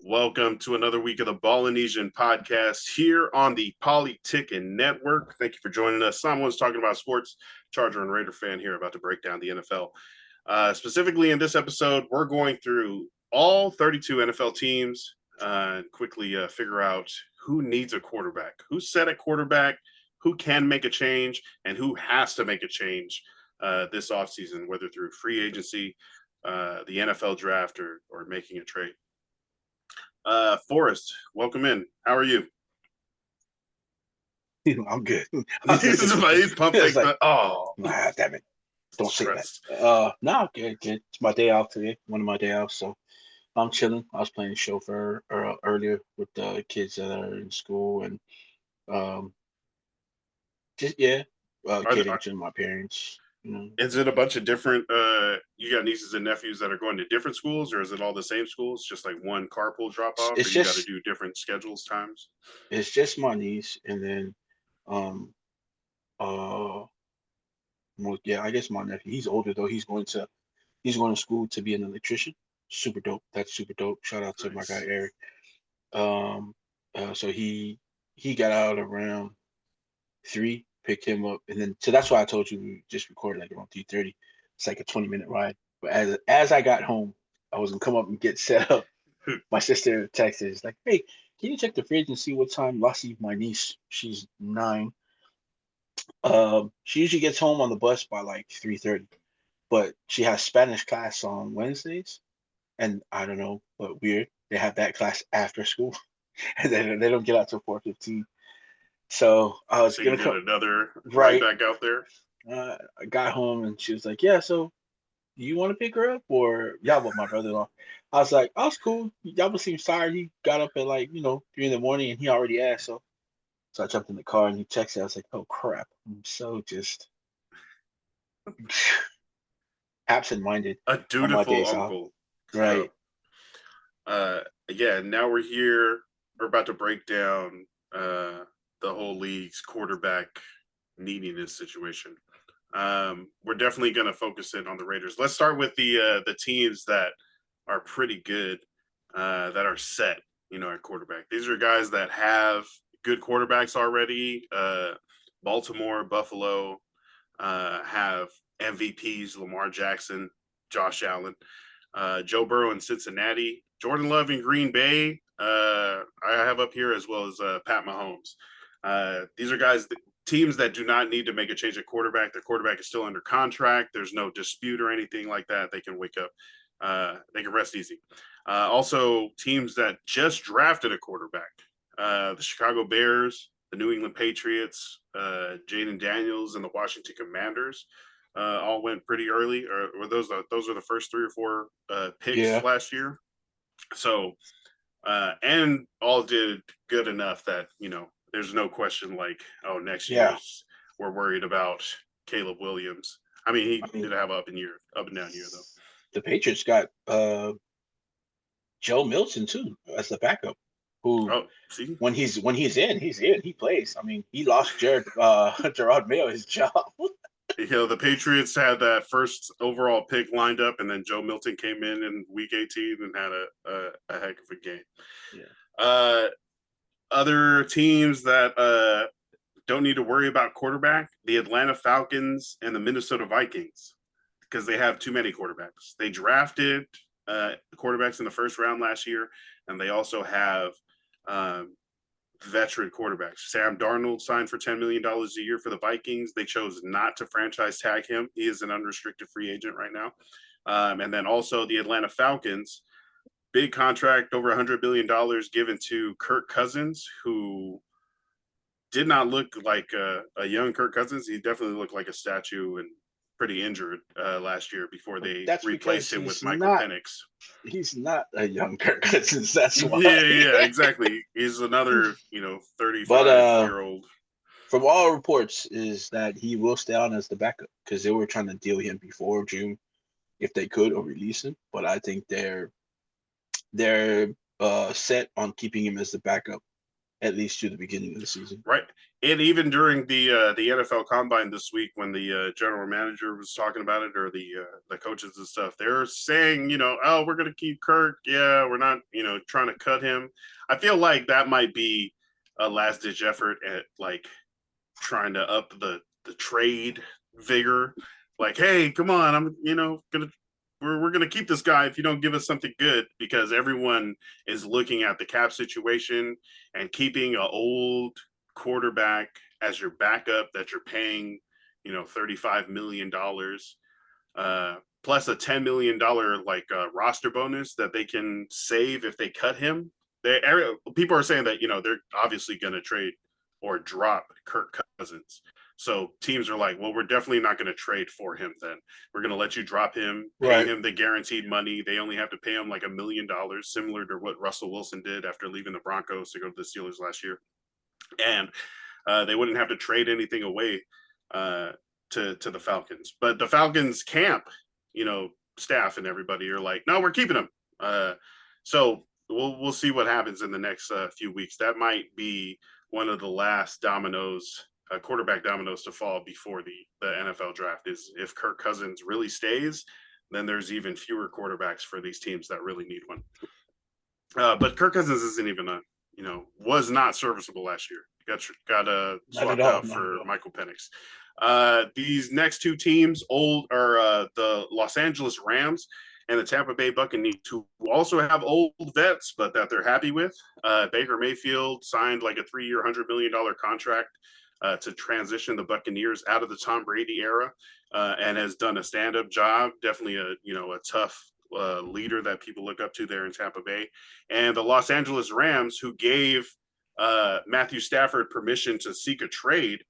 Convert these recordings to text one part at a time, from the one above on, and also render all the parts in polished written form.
Welcome to another week of the Ballinesian Podcast here on the Polytickin network. Thank you for joining us. Someone's talking about sports. Charger and Raider fan here about to break down the NFL. Specifically in this episode, we're going through all 32 NFL teams and quickly figure out who needs a quarterback, who's set at quarterback, who can make a change, and who has to make a change this offseason, whether through free agency, the NFL draft, or making a trade. Forrest, welcome in. How are you? I'm good. He's pumped. Like, damn it. Don't say that. No, good. It's my day off today. One of my day off, so I'm chilling. I was playing chauffeur earlier with the kids that are in school and um catering to my parents. Is it a bunch of different you got nieces and nephews that are going to different schools, or is it all the same schools, just like one carpool drop off, or you got to do different schedules times? It's just my niece, and then I guess my nephew. He's older though. He's going to school to be an electrician. Super dope. That's super dope. Shout out to my guy Eric. So he got out around 3, picked him up, and then so that's why I told you we just recorded like around 3:30. It's like a 20-minute ride. But as I got home, I was gonna come up and get set up. My sister texted, it's like, "Hey, can you check the fridge and see what time Lassie, my niece, she's 9. She usually gets home on the bus by like 3:30, but she has Spanish class on Wednesdays, and I don't know, but weird. They have that class after school, and they don't get out till 4:15. So I was gonna get another right back out there. I got home and she was like, "Yeah, so you want to pick her up or yeah?" But my brother-in-law, I was like, "Oh, it's cool. Y'all seem tired." He got up at like 3 in the morning and he already asked. So I jumped in the car and he texted. I was like, "Oh crap! I'm so just absent-minded." A dutiful uncle, right? Yeah. Now we're here. We're about to break down the whole league's quarterback neediness situation. We're definitely going to focus in on the Raiders. Let's start with the teams that are pretty good, that are set, at quarterback. These are guys that have good quarterbacks already. Baltimore, Buffalo have MVPs: Lamar Jackson, Josh Allen, Joe Burrow in Cincinnati, Jordan Love in Green Bay. I have up here, as well as Pat Mahomes. These are teams that do not need to make a change at quarterback. Their quarterback is still under contract. There's no dispute or anything like that. They can wake up. They can rest easy. Also, teams that just drafted a quarterback. The Chicago Bears, the New England Patriots, Jaden Daniels, and the Washington Commanders all went pretty early. Or those are the first 3 or 4 picks last year. So, and all did good enough that, there's no question like, oh, next year we're worried about Caleb Williams. I mean, he did have up and down year though. The Patriots got Joe Milton too as the backup. Who when he's in, he plays. I mean, he lost Gerard Mayo his job. The Patriots had that first overall pick lined up, and then Joe Milton came in week 18 and had a heck of a game. Yeah. Other teams that don't need to worry about quarterback: the Atlanta Falcons and the Minnesota Vikings, because they have too many quarterbacks. They drafted quarterbacks in the first round last year, and they also have veteran quarterbacks. Sam Darnold signed for $10 million a year for the Vikings. They chose not to franchise tag him. He is an unrestricted free agent right now. And then also the Atlanta Falcons, big contract, over $100 billion given to Kirk Cousins, who did not look like a young Kirk Cousins. He definitely looked like a statue and pretty injured last year before they replaced him with Michael Penix. He's not a young Kirk Cousins. That's why. Yeah, exactly. He's another, 35-year-old. From all reports, is that he will stay on as the backup because they were trying to deal him before June, if they could, or release him. But I think they're set on keeping him as the backup at least to the beginning of the season. Right. And even during the NFL Combine this week, when the general manager was talking about it, or the coaches and stuff, they're saying, oh, we're going to keep Kirk. Yeah, we're not, trying to cut him. I feel like that might be a last ditch effort at like trying to up the trade vigor. Like, hey, come on, I'm we're gonna keep this guy if you don't give us something good, because everyone is looking at the cap situation, and keeping an old quarterback as your backup that you're paying, $35 million, plus a $10 million roster bonus that they can save if they cut him. People are saying that they're obviously going to trade or drop Kirk Cousins. So teams are like, well, we're definitely not going to trade for him then. We're going to let you drop him, pay him the guaranteed money. They only have to pay him like $1 million, similar to what Russell Wilson did after leaving the Broncos to go to the Steelers last year. And they wouldn't have to trade anything away to the Falcons. But the Falcons camp, staff and everybody are like, no, we're keeping him. So we'll see what happens in the next few weeks. That might be one of the last dominoes, quarterback dominoes, to fall before the NFL draft. Is if Kirk Cousins really stays, then there's even fewer quarterbacks for these teams that really need one. But Kirk Cousins isn't even was not serviceable last year. Got swapped out for Michael Penix. These next two teams are the Los Angeles Rams and the Tampa Bay Buccaneers, who also have old vets, but that they're happy with. Baker Mayfield signed like a 3-year, $100 million contract to transition the Buccaneers out of the Tom Brady era, and has done a stand-up job. Definitely a tough leader that people look up to there in Tampa Bay. And the Los Angeles Rams, who gave Matthew Stafford permission to seek a trade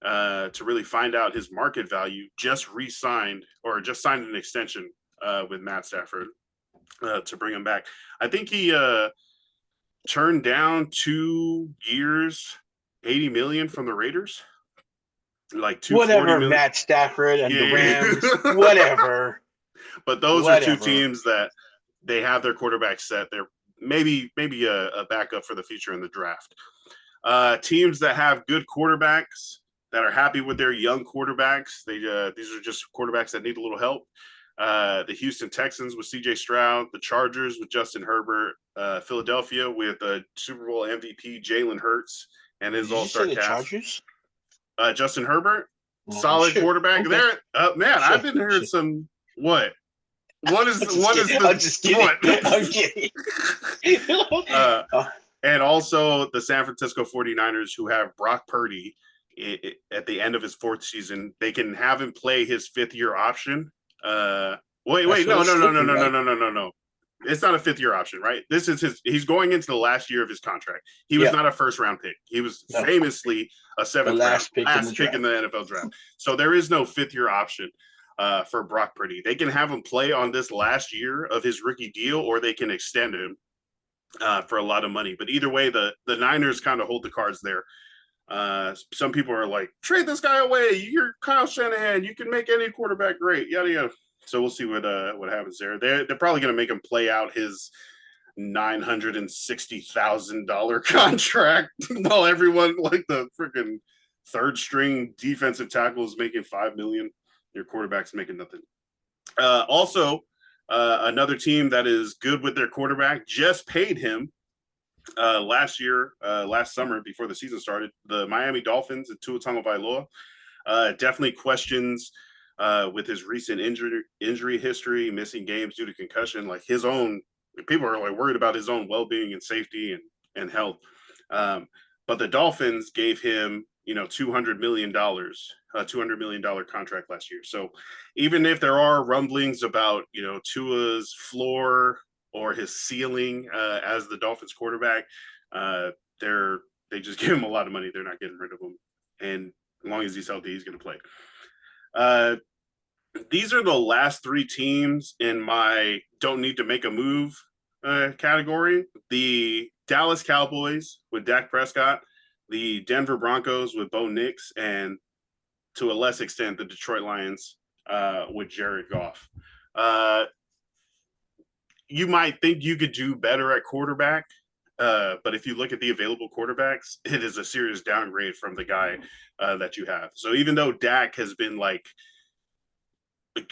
to really find out his market value, just signed an extension with Matt Stafford to bring him back. I think he turned down 2 years, $80 million from the Raiders. Like whatever, Matt Stafford and the Rams, whatever. But those are two teams that they have their quarterback set. They're maybe a backup for the future in the draft. Teams that have good quarterbacks, that are happy with their young quarterbacks. These are just quarterbacks that need a little help. The Houston Texans with C.J. Stroud, the Chargers with Justin Herbert, Philadelphia with Super Bowl MVP Jalen Hurts and his all-star cast. Chargers? Justin Herbert, solid quarterback. Okay. There, man, I've been hearing some what? I'm just kidding. And also the San Francisco 49ers, who have Brock Purdy at the end of his 4th season. They can have him play his 5th-year option. Wait, no. It's not a 5th-year option, right? This is he's going into the last year of his contract. He was not a first-round pick. He was famously a 7th pick in the NFL draft. So there is no 5th-year option for Brock Purdy. They can have him play on this last year of his rookie deal, or they can extend him for a lot of money. But either way, the Niners kind of hold the cards there. Some people are like, trade this guy away. You're Kyle Shanahan. You can make any quarterback great. Yada yada. So we'll see what happens there. They're probably going to make him play out his $960,000 contract while everyone, like the freaking 3rd string defensive tackle, is making $5 million. Your quarterback's making nothing. Also, another team that is good with their quarterback just paid him last summer before the season started. The Miami Dolphins and Tua Tagovailoa, definitely questions with his recent injury history, missing games due to concussion. Like people are like worried about his own well-being and safety and health. But the Dolphins gave him $200 million, a $200 million contract last year. So even if there are rumblings about Tua's floor or his ceiling as the Dolphins quarterback, they just give him a lot of money. They're not getting rid of him. And as long as he's healthy, he's going to play. These are the last 3 teams in my don't need to make a move category. The Dallas Cowboys with Dak Prescott, the Denver Broncos with Bo Nix, and to a less extent, the Detroit Lions with Jared Goff. You might think you could do better at quarterback But if you look at the available quarterbacks, it is a serious downgrade from the guy that you have. So even though Dak has been like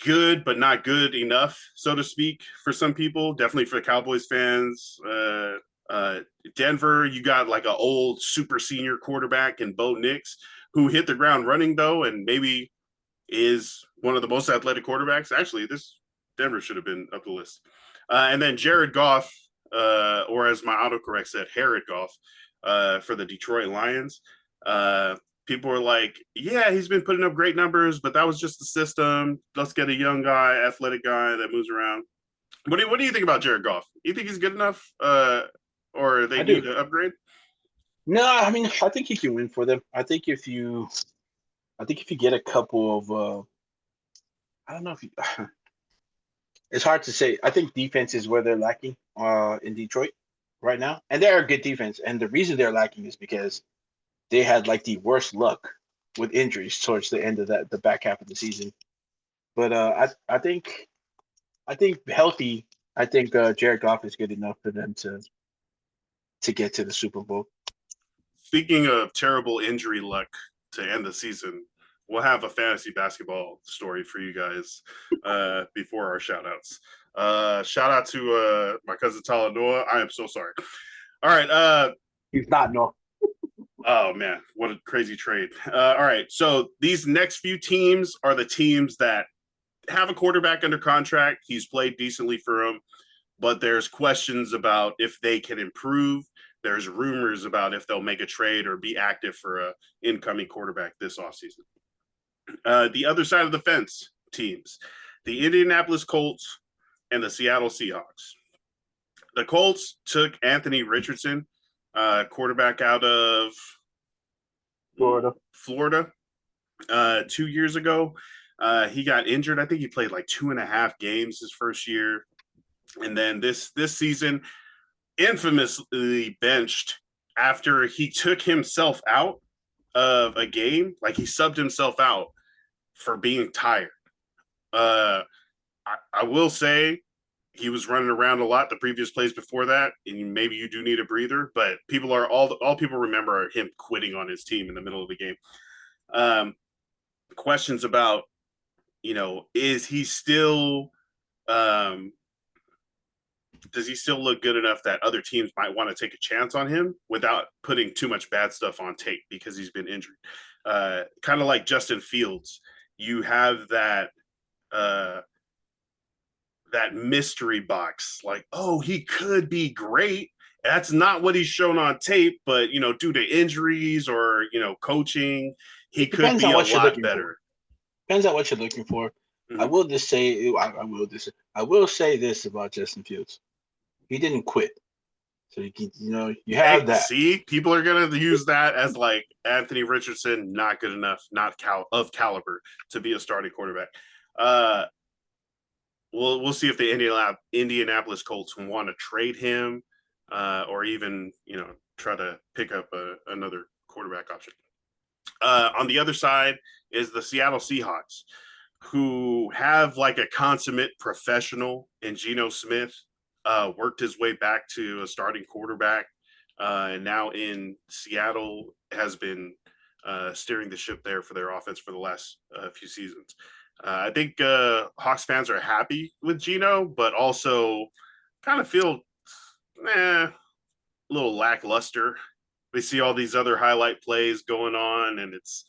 good but not good enough, so to speak, for some people, definitely for Cowboys fans. Denver, you got like an old super senior quarterback in Bo Nix who hit the ground running though, and maybe is one of the most athletic quarterbacks. Actually, this Denver should have been up the list. And then Jared Goff, or as my autocorrect said, Herod Goff, for the Detroit Lions. People were like, yeah, he's been putting up great numbers, but that was just the system. Let's get a young guy, athletic guy that moves around. What do you think about Jared Goff? You think he's good enough, or they I need do. to upgrade? No, I mean, I think he can win for them. I think if you get a couple of, I don't know if you, it's hard to say. I think defense is where they're lacking in Detroit right now. And they're a good defense. And the reason they're lacking is because they had like the worst luck with injuries towards the end of the back half of the season. But I think healthy, I think Jared Goff is good enough for them to get to the Super Bowl. Speaking of terrible injury luck to end the season, we'll have a fantasy basketball story for you guys before our shout outs. Shout out to my cousin Talanoa. I am so sorry. All right. He's not, no. Oh, man. What a crazy trade. All right. So these next few teams are the teams that have a quarterback under contract. He's played decently for them, but there's questions about if they can improve. There's rumors about if they'll make a trade or be active for a incoming quarterback this offseason. The other side of the fence teams, the Indianapolis Colts and the Seattle Seahawks. The Colts took Anthony Richardson, quarterback out of Florida 2 years ago. He got injured. I think he played like 2.5 games his first year. And then this season, infamously benched after he took himself out of a game. Like he subbed himself out for being tired. I will say he was running around a lot the previous plays before that, and maybe you do need a breather, but people are all people remember are him quitting on his team in the middle of the game. Questions about, is he still does he still look good enough that other teams might want to take a chance on him without putting too much bad stuff on tape because he's been injured? Kind of like Justin Fields, you have that mystery box, like, oh, he could be great. That's not what he's shown on tape, but due to injuries or coaching, he could be a lot better. Depends on what you're looking for. Mm-hmm. I will say this about Justin Fields. He didn't quit. So you have that. See, people are gonna use that as like Anthony Richardson, not good enough, not of caliber to be a starting quarterback. We'll see if the Indianapolis Colts want to trade him, or even try to pick up another quarterback option. On the other side is the Seattle Seahawks, who have like a consummate professional in Geno Smith, worked his way back to a starting quarterback, and now in Seattle has been steering the ship there for their offense for the last few seasons. I think Hawks fans are happy with Geno, but also kind of feel a little lackluster. They see all these other highlight plays going on, and it's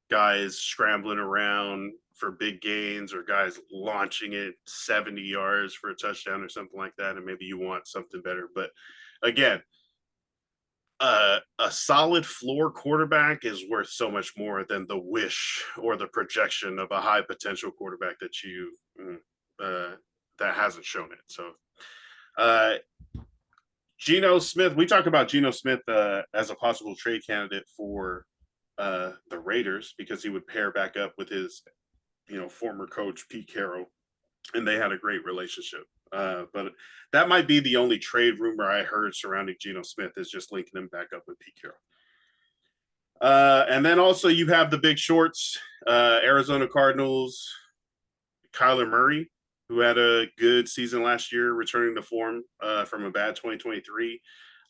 guys scrambling around for big gains or guys launching it 70 yards for a touchdown or something like that, and maybe you want something better. But again, a solid floor quarterback is worth so much more than the wish or the projection of a high potential quarterback that you that hasn't shown it. So Geno Smith, we talked about Geno Smith as a possible trade candidate for the Raiders because he would pair back up with his former coach Pete Carroll, and they had a great relationship. But that might be the only trade rumor I heard surrounding Geno Smith, is just linking him back up with Pete Carroll. And then also you have the big shorts, Arizona Cardinals, Kyler Murray, who had a good season last year, returning to form from a bad 2023.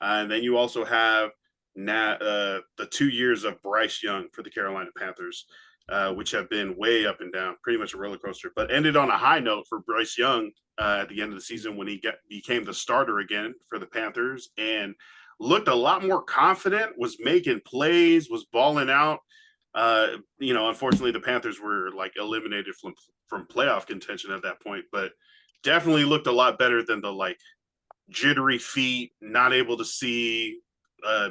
And then you also have the 2 years of Bryce Young for the Carolina Panthers, which have been way up and down, pretty much a roller coaster, but ended on a high note for Bryce Young at the end of the season when he became the starter again for the Panthers and looked a lot more confident, was making plays, was balling out. Unfortunately, the Panthers were like eliminated from playoff contention at that point, but definitely looked a lot better than the like jittery feet, not able to see,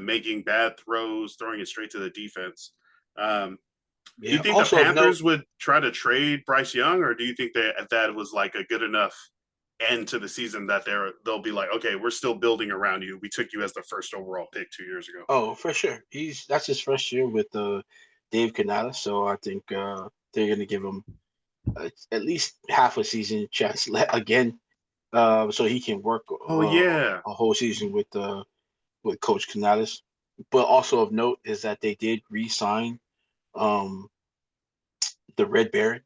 making bad throws, throwing it straight to the defense. Do you think the Panthers would try to trade Bryce Young, or do you think that was like a good enough end to the season that they'll be like, okay, we're still building around you. We took you as the first overall pick 2 years ago. Oh, for sure. That's his first year with Dave Canales, so I think they're going to give him at least half a season chance again, so he can work a whole season with Coach Canales. But also of note is that they did re-sign the Red Baron,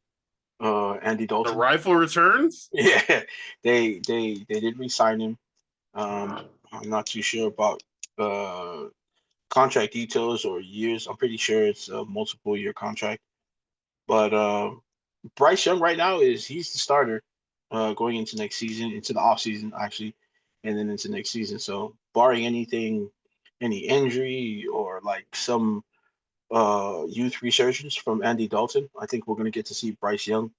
Andy Dalton. The rifle returns? Yeah, they did re-sign him. I'm not too sure about contract details or years. I'm pretty sure it's a multiple year contract. But Bryce Young right now he's the starter going into next season, into the offseason actually, and then into next season. So barring any injury or like some youth resurgence from Andy Dalton, I think we're going to get to see Bryce Young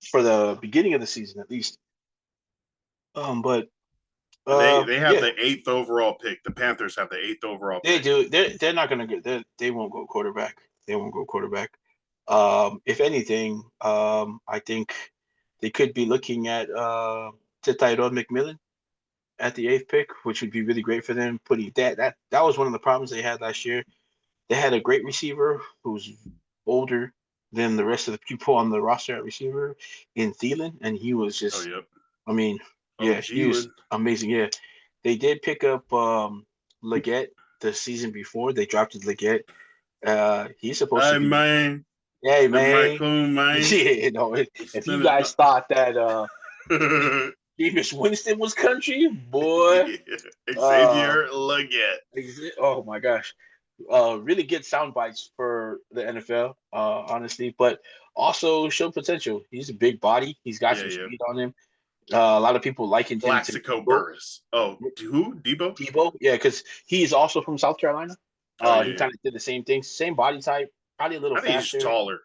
for the beginning of the season at least. But they have the 8th overall pick. The Panthers have the 8th overall pick. They do. They're not going to go. They won't go quarterback. If anything, I think they could be looking at Tyrod McMillan at the 8th pick, which would be really great for them. Putting that was one of the problems they had last year. They had a great receiver who's older than the rest of the people on the roster at receiver in Thielen, and he was just. Oh, yep. I mean, he was amazing. Yeah, they did pick up Leggett the season before. They drafted Leggett. He's supposed to be. Man. Hey, man. Yeah, if you guys thought that Jameis Winston was country, boy. Xavier Leggett. Oh, my gosh. Really good sound bites for the NFL, honestly, but also show potential. He's a big body. He's got some speed on him. A lot of people liken him to Plaxico Burress. Oh, who? Debo? Debo, yeah, because he's also from South Carolina. He kind of did the same thing, same body type, probably a little faster. He's taller.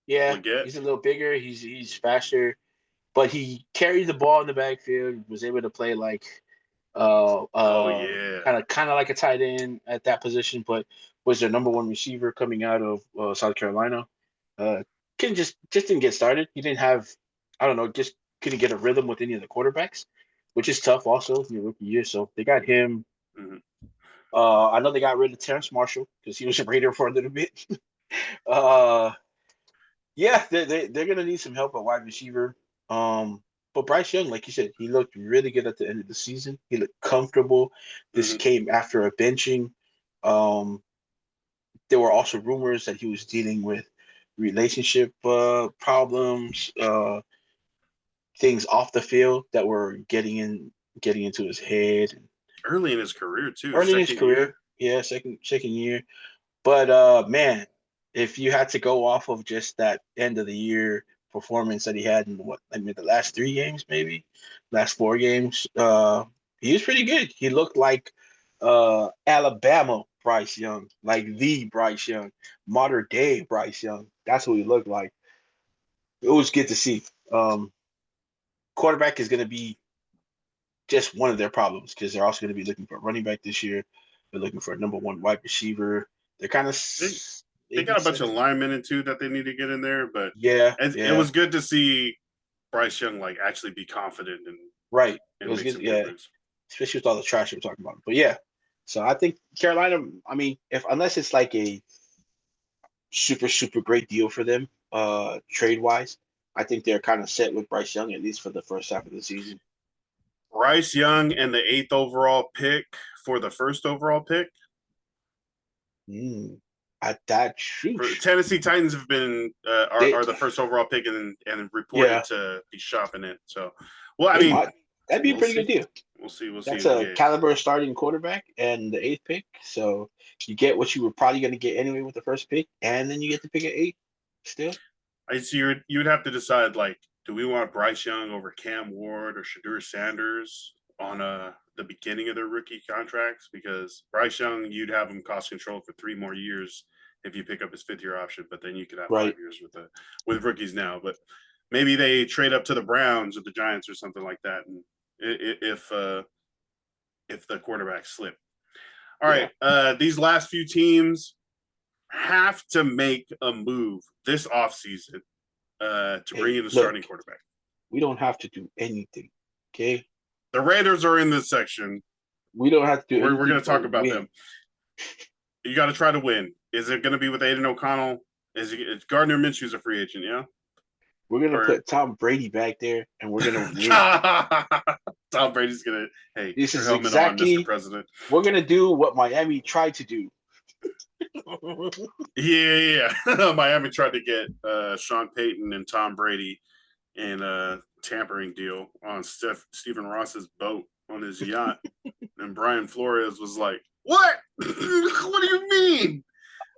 Yeah, he's a little bigger. He's faster, but he carried the ball in the backfield. Was able to play like, kind of like a tight end at that position, but was their number one receiver coming out of South Carolina. Kid just didn't get started. He didn't have, I don't know, just couldn't get a rhythm with any of the quarterbacks, which is tough also in your rookie year. So they got him. Mm-hmm. I know they got rid of Terrence Marshall because he was a Raider for a little bit. Yeah, they're gonna need some help at wide receiver. But Bryce Young, like you said, he looked really good at the end of the season. He looked comfortable. This came after a benching. There were also rumors that he was dealing with relationship problems, things off the field that were getting into his head. Early in his career too. Second year. But man, if you had to go off of just that end of the year performance that he had in the last 3 games, maybe last 4 games, he was pretty good. He looked like Alabama Bryce Young, like the Bryce Young, modern day Bryce Young. That's what he looked like. It was good to see. Quarterback is going to be just one of their problems because they're also going to be looking for a running back this year. They're looking for a number 1 wide receiver. They're kind of they got a bunch of linemen in too that they need to get in there, but it was good to see Bryce Young like actually be confident and right. It was good, especially with all the trash we're talking about. But yeah, so I think Carolina. I mean, unless it's like a super great deal for them, trade wise, I think they're kind of set with Bryce Young at least for the first half of the season. Bryce Young and the 8th overall pick for the first overall pick. At that shoot, Tennessee Titans have been are the first overall pick and reported to be shopping it. So, well, I mean, that'd be a pretty good deal. We'll see. We'll see. That's a Yeah. caliber starting quarterback and the 8th pick. So you get what you were probably going to get anyway with the first pick, and then you get to pick at 8 still. I see. You'd have to decide, like, do we want Bryce Young over Cam Ward or Shadur Sanders on the beginning of their rookie contracts? Because Bryce Young, you'd have him cost control for 3 more years if you pick up his 5th-year option, but then you could have Right. 5 years with rookies now. But maybe they trade up to the Browns or the Giants or something like that, and if the quarterbacks slip. All right, these last few teams have to make a move this offseason to bring in a starting quarterback. We don't have to do anything, okay? The Raiders are in this section. We don't have to do anything. We're going to talk about them. You got to try to win. Is it going to be with Aiden O'Connell? Is Gardner Minshew's a free agent, yeah? We're going to put Tom Brady back there, and we're going to win. Tom Brady's going to, hey, this is helmet exactly, on, Mr. President. We're going to do what Miami tried to do. Yeah. Miami tried to get Sean Payton and Tom Brady in a tampering deal on Stephen Ross's boat on his yacht. And Brian Flores was like, what? What do you mean?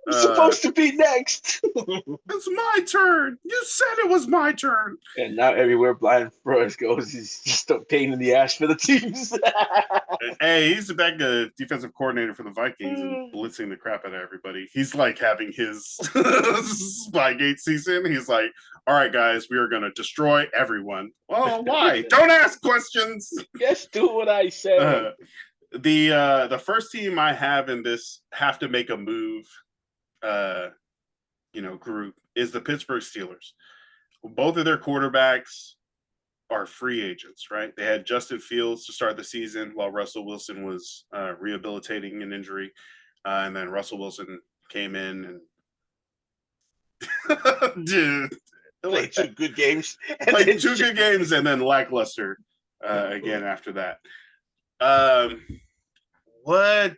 It's supposed to be next. It's my turn. You said it was my turn. And now everywhere Brian Flores goes, he's just a pain in the ass for the teams. Hey, he's the back defensive coordinator for the Vikings and blitzing the crap out of everybody. He's like having his Spygate season. He's like, all right, guys, we are going to destroy everyone. Well, why? Don't ask questions. Just do what I say. The first team I have in this have to make a move group is the Pittsburgh Steelers. Both of their quarterbacks are free agents, right? They had Justin Fields to start the season while Russell Wilson was rehabilitating an injury. And then Russell Wilson came in and played 2 good games. Played 2 good games and then lackluster again after that. What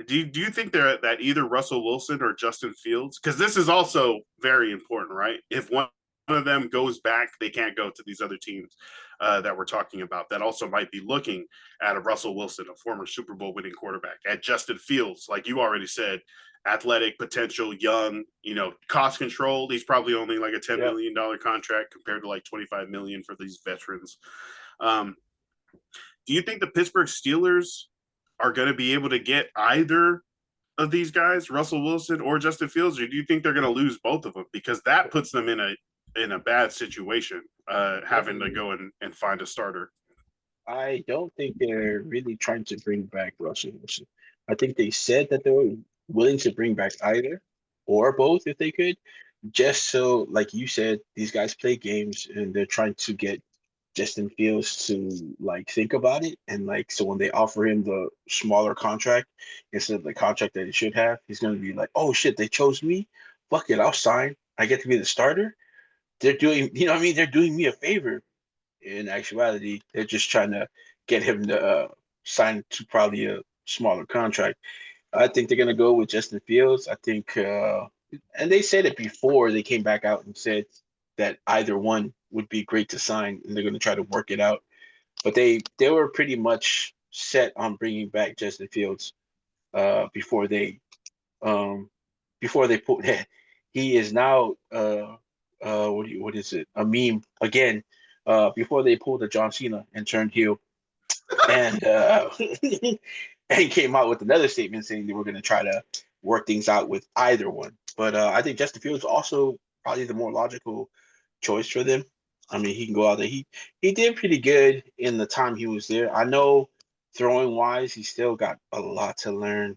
do you think that either Russell Wilson or Justin Fields? Because this is also very important, right? If one of them goes back, they can't go to these other teams that we're talking about that also might be looking at a Russell Wilson, a former Super Bowl winning quarterback, at Justin Fields, like you already said, athletic potential, young, cost controlled. He's probably only like a $10 million contract compared to like $25 million for these veterans. Do you think the Pittsburgh Steelers are going to be able to get either of these guys, Russell Wilson or Justin Fields, or do you think they're going to lose both of them? Because that puts them in a bad situation, having to go and find a starter. I don't think they're really trying to bring back Russell Wilson. I think they said that they were willing to bring back either or both if they could, just so, like you said, these guys play games and they're trying to get Justin Fields to think about it, and so when they offer him the smaller contract instead of the contract that he should have, he's going to be like, oh shit, they chose me, fuck it, I'll sign, I get to be the starter. They're doing, they're doing me a favor. In actuality, they're just trying to get him to sign to probably a smaller contract. I think they're going to go with Justin Fields. I think and they said it before they came back out and said that either one would be great to sign, and they're going to try to work it out. But they were pretty much set on bringing back Justin Fields before they put. He is now what is it? A meme again. Before they pulled the John Cena and turned heel, and and came out with another statement saying they were going to try to work things out with either one. But I think Justin Fields also probably the more logical choice for them. I mean, he can go out there. He did pretty good in the time he was there. I know throwing wise, he still got a lot to learn.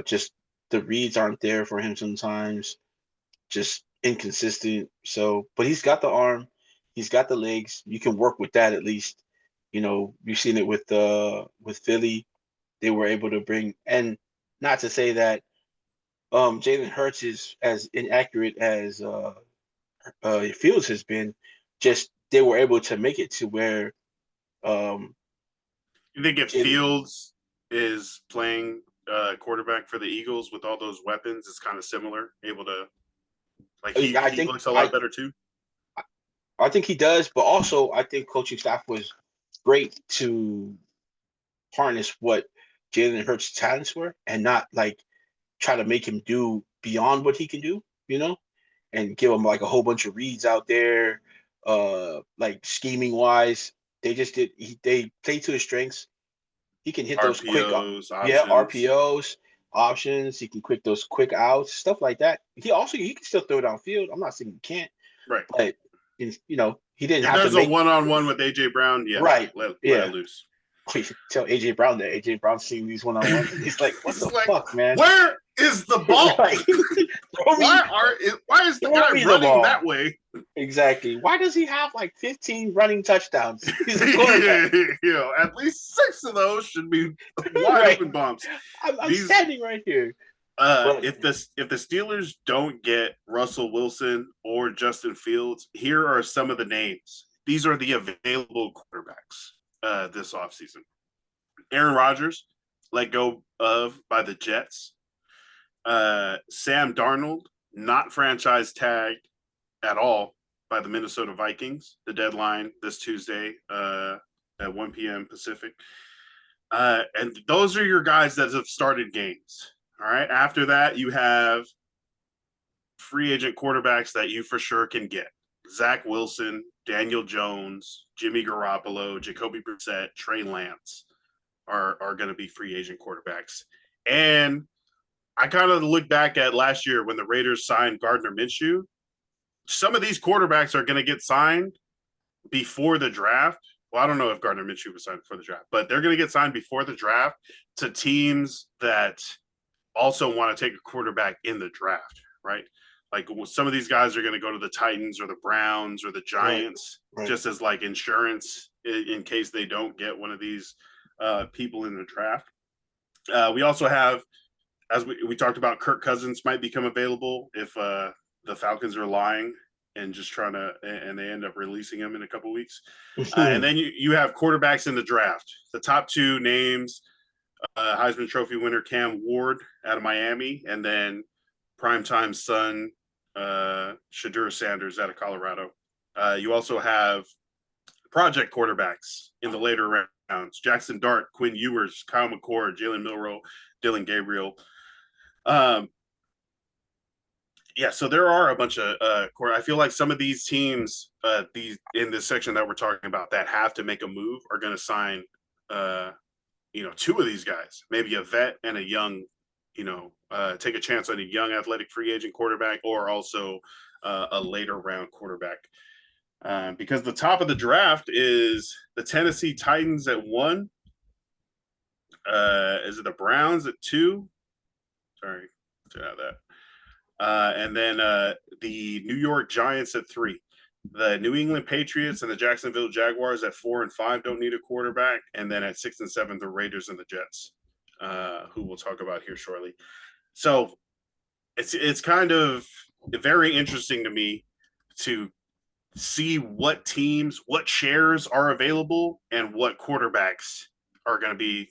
Just the reads aren't there for him sometimes. Just inconsistent. So, but he's got the arm. He's got the legs. You can work with that at least. You've seen it with Philly. They were able to bring, and not to say that Jalen Hurts is as inaccurate as Fields has been. Just they were able to make it to where. You think if Fields is playing quarterback for the Eagles with all those weapons, it's kind of similar, able to he looks a lot better too? I think he does, but also I think coaching staff was great to harness what Jalen Hurts' talents were and not like try to make him do beyond what he can do, and give him like a whole bunch of reads out there, like scheming wise. They played to his strengths. He can hit those quick, RPOs, yeah, options. RPOs, options. He can quick those quick outs, stuff like that. He can still throw downfield. I'm not saying he can't, Right. but he didn't If have to there's a make one-on-one with AJ Brown, yeah, right. let it Yeah, loose. tell AJ Brown that AJ Brown seeing these one-on-ones, and he's like, "What He's the like, fuck, man? where is the ball? Right? Why is the throw guy me the running ball." that way? Exactly. Why does he have like 15 running touchdowns? He's a quarterback. At least 6 of those should be wide Right. open bombs. I'm standing right here. But If the Steelers don't get Russell Wilson or Justin Fields, here are some of the names. These are the available quarterbacks this offseason. Aaron Rodgers, let go of by the Jets. Sam Darnold, not franchise tagged at all by the Minnesota Vikings. The deadline this Tuesday at 1 p.m. Pacific. And those are your guys that have started games. All right. After that, you have free agent quarterbacks that you for sure can get. Zach Wilson, Daniel Jones, Jimmy Garoppolo, Jacoby Brissett, Trey Lance are going to be free agent quarterbacks. And I kind of look back at last year when the Raiders signed Gardner Minshew. Some of these quarterbacks are going to get signed before the draft. Well, I don't know if Gardner Minshew was signed before the draft, but they're going to get signed before the draft to teams that also want to take a quarterback in the draft, right? Like some of these guys are going to go to the Titans or the Browns or the Giants right. just as like insurance in case they don't get one of these people in the draft. We also have, as we talked about, Kirk Cousins might become available if the Falcons are lying and just trying to, and they end up releasing him in a couple weeks. And then you have quarterbacks in the draft. The top 2 names, Heisman Trophy winner Cam Ward out of Miami, and then primetime son Shadur Sanders out of Colorado. You also have project quarterbacks in the later rounds: Jackson Dart, Quinn Ewers, Kyle McCord, Jalen Milroe, Dylan Gabriel. So there are a bunch of I feel like some of these teams, these in this section that we're talking about, that have to make a move are going to sign, 2 of these guys, maybe a vet and a young, take a chance on a young athletic free agent quarterback, or also a later round quarterback. Because the top of the draft is the Tennessee Titans at 1. Is it the Browns at 2? Sorry, to have that. And then the New York Giants at 3. The New England Patriots and the Jacksonville Jaguars at 4 and 5 don't need a quarterback. And then at 6 and 7, the Raiders and the Jets, who we'll talk about here shortly. So it's kind of very interesting to me to see what teams, what shares are available, and what quarterbacks are going to be,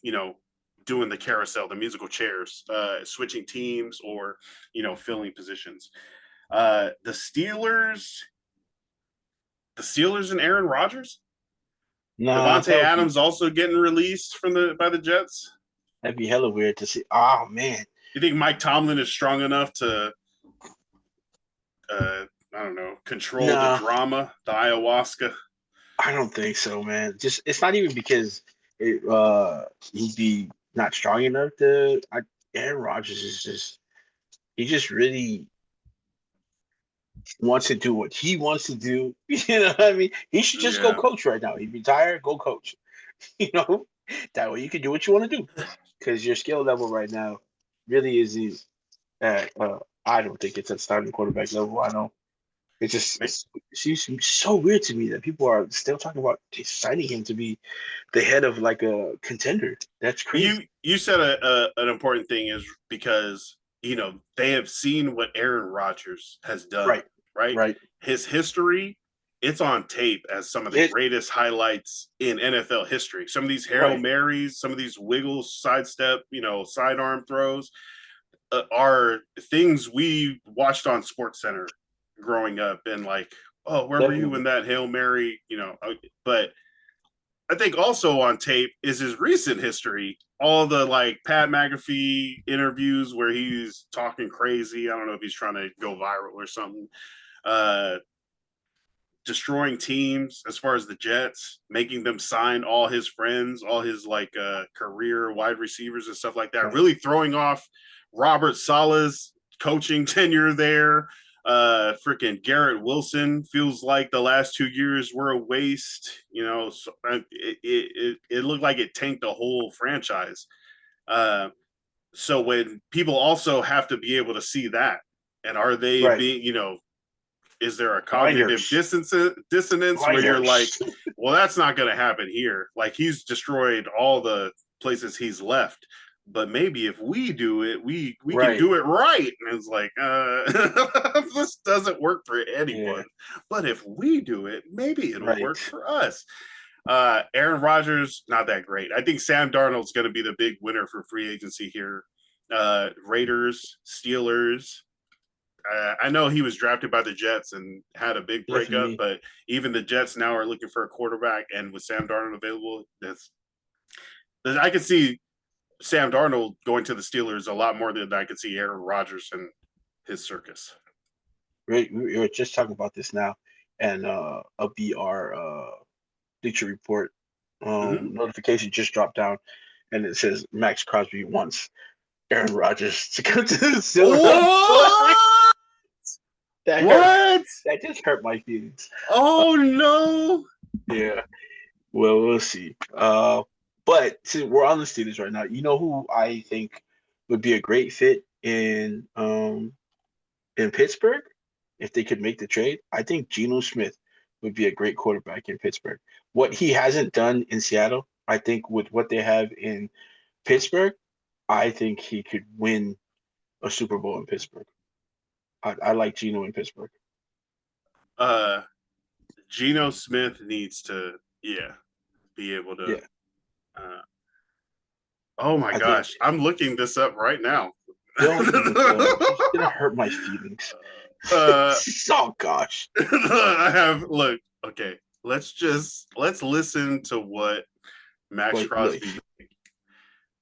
doing the carousel, the musical chairs, switching teams or, filling positions. The Steelers and Aaron Rodgers. Nah, Devontae Adams also getting released by the Jets. That'd be hella weird to see. Oh man, You think Mike Tomlin is strong enough to, I don't know, control the drama, the ayahuasca? I don't think so, man. Just it's not even because he'd be not strong enough to. Aaron Rodgers is he just really wants to do what he wants to do. You know what I mean? He should just go coach right now. He'd retire, go coach. That way you can do what you want to do, because your skill level right now really isn't at. I don't think it's at starting quarterback level. I know. It seems so weird to me that people are still talking about signing him to be the head of like a contender. That's crazy. You said an important thing is because they have seen what Aaron Rodgers has done, right? His history, it's on tape as some of the greatest highlights in NFL history. Some of these Hail Marys, some of these wiggles, sidestep, sidearm throws are things we watched on SportsCenter growing up, and like, oh, where were you in that Hail Mary? But I think also on tape is his recent history. All the like Pat McAfee interviews where he's talking crazy. I don't know if he's trying to go viral or something. Uh, destroying teams as far as the Jets, making them sign all his friends, all his like career wide receivers and stuff like that. Right. Really throwing off Robert Saleh's coaching tenure there. Freaking Garrett Wilson feels like the last 2 years were a waste. You know, so it looked like it tanked the whole franchise. So when people also have to be able to see that, and are they Right. being, you know, is there a cognitive dissonance where you're like, well, that's not going to happen here. Like he's destroyed all the places he's left, but maybe if we do it, we can do it right. And it's like, this doesn't work for anyone. Yeah. But if we do it, maybe it'll work for us. Aaron Rodgers, not that great. I think Sam Darnold's going to be the big winner for free agency here. Raiders, Steelers. I know he was drafted by the Jets and had a big breakup, but even the Jets now are looking for a quarterback, and with Sam Darnold available, I could see Sam Darnold going to the Steelers a lot more than I could see Aaron Rodgers and his circus. We were just talking about this now, and a BR Bleacher Report notification just dropped down, and it says Maxx Crosby wants Aaron Rodgers to come to the Steelers. That just hurt my feelings. Oh no! Yeah. Well, we'll see. But since we're on the Steelers right now, you know who I think would be a great fit in Pittsburgh if they could make the trade? I think Geno Smith would be a great quarterback in Pittsburgh. What he hasn't done in Seattle, I think with what they have in Pittsburgh, I think he could win a Super Bowl in Pittsburgh. I like Geno in Pittsburgh. Geno Smith needs to, be able to. Yeah. Oh my gosh, I'm looking this up right now. It's gonna hurt my feelings. Oh gosh. Okay. Let's listen to what Maxx Crosby.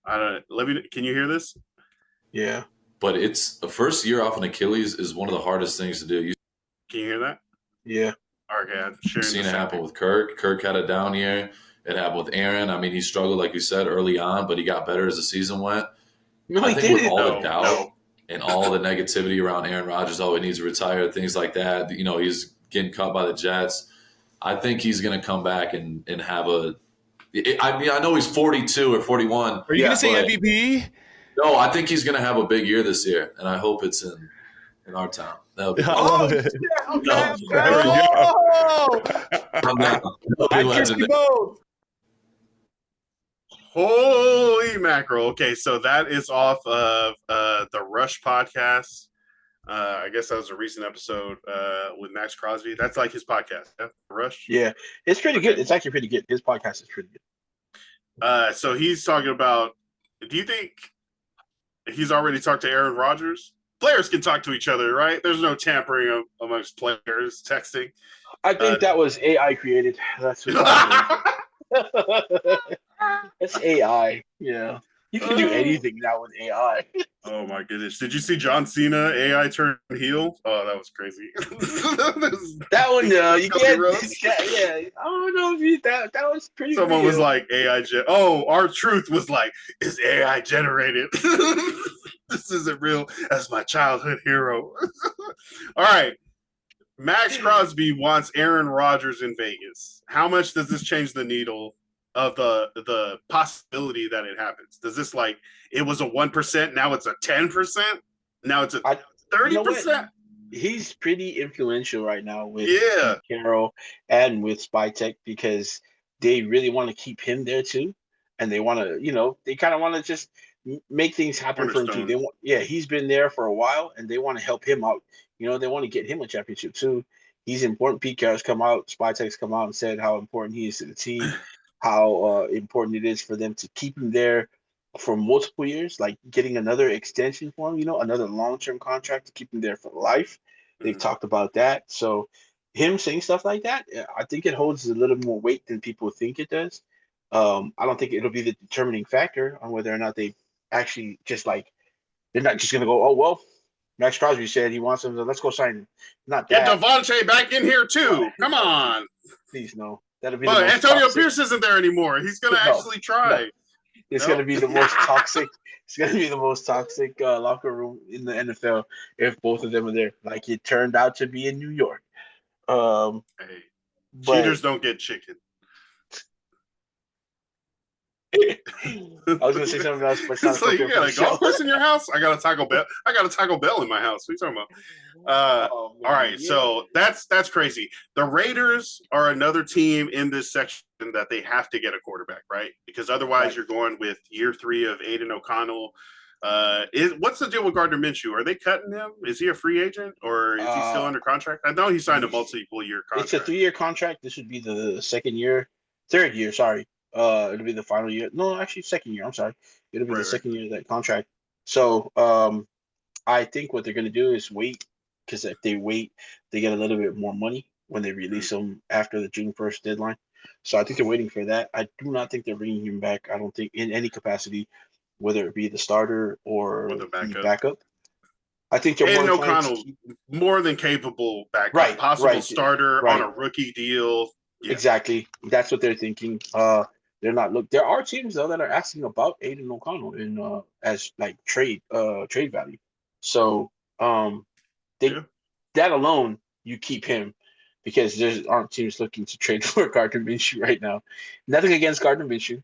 Can you hear this? Yeah. But it's the first year off an Achilles is one of the hardest things to do. Can you hear that? Yeah. Okay, I'm sure. You've seen it happen with Kirk. Kirk had a down year. It happened with Aaron. I mean, he struggled, like you said, early on, but he got better as the season went. No, I think with all the doubt and all the negativity around Aaron Rodgers, he needs to retire, things like that. You know, he's getting cut by the Jets. I think he's going to come back and have a – I mean, I know he's 42 or 41. Are you going to say MVP? No, I think he's going to have a big year this year, and I hope it's in our town. That would be Holy mackerel. Okay, so that is off of the Rush podcast. I guess that was a recent episode with Maxx Crosby. That's like his podcast, Rush? Yeah, it's pretty good. It's actually pretty good. His podcast is pretty good. So he's talking about, do you think he's already talked to Aaron Rodgers? Players can talk to each other, right? There's no tampering amongst players texting. I think that was AI created. That's what it's AI. Yeah. You can do anything now with AI. Oh my goodness. Did you see John Cena AI turn heel? Oh, that was crazy. That one, you can't. Yeah. I don't know if that was pretty Someone real. was like, AI. R-Truth was like, is AI generated? This isn't real. That's my childhood hero. All right. Maxx Crosby wants Aaron Rodgers in Vegas. How much does this change the needle of the possibility that it happens? Does this it was a 1%, now it's a 10%, now it's a 30%? He's pretty influential right now with Carroll and with Spytech because they really want to keep him there too, and they want to, they kind of want to just make things happen for him too. They want, he's been there for a while, and they want to help him out. They want to get him a championship too. He's important. Pete Carroll's come out, Spytech's come out and said how important he is to the team. How important it is for them to keep him there for multiple years, like getting another extension for him, another long-term contract to keep him there for life. They've talked about that. So him saying stuff like that, I think it holds a little more weight than people think it does. I don't think it'll be the determining factor on whether or not they actually just like they're not just gonna go, oh well, Max Crosby said he wants him, so let's go sign him. Not Get that. Devontae back in here too. Come No, on. please no. That'll be the But most Antonio toxic. Pierce isn't there anymore. He's gonna No, actually try. It's No? gonna be the most toxic. It's gonna be the most toxic locker room in the NFL if both of them are there, like it turned out to be in New York. Hey, But cheaters don't get chicken. I was gonna say something else, but it's not It's like, you appropriate got a for the golf show. course in your house? I got a Taco Bell. I got a Taco Bell in my house. What are you talking about? Oh, man, All right, yeah. so that's crazy. The Raiders are another team in this section that they have to get a quarterback, right? Because otherwise, Right. you're going with year 3 of Aiden O'Connell. What's the deal with Gardner Minshew? Are they cutting him? Is he a free agent or is he still under contract? I know he signed a multiple-year contract. It's a 3-year contract. This would be the third year. Sorry, it'll be the final year. No, actually, second year. I'm sorry, it'll be the second year of that contract. So, I think what they're gonna do is wait, because if they wait, they get a little bit more money when they release him after the June 1st deadline. So I think they're waiting for that. I do not think they're bringing him back. I don't think in any capacity, whether it be the starter or Or the backup. backup. I think they're Aiden more inclined to O'Connell, keep- more than capable backup. Right, Possible right, starter right. on a rookie deal. Yeah. Exactly. That's what they're thinking. They're not look. There are teams though that are asking about Aiden O'Connell in as like trade value. So they Yeah. that alone you keep him because there aren't teams looking to trade for Gardner Minshew right now. Nothing against Gardner Minshew.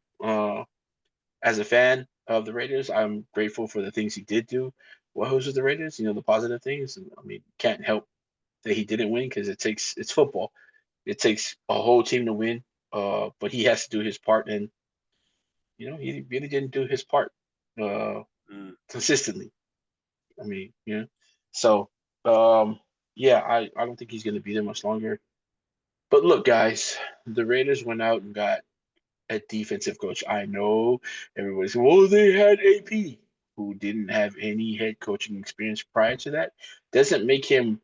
As a fan of the Raiders, I'm grateful for the things he did do. Well, who's with the Raiders? You know, the positive things. I mean, can't help that he didn't win because it's football. It takes a whole team to win, but he has to do his part, and he really didn't do his part consistently. I mean, so yeah, I don't think he's going to be there much longer. But look, guys, the Raiders went out and got a defensive coach. I know everybody's well, they had AP, who didn't have any head coaching experience prior to that. Doesn't make him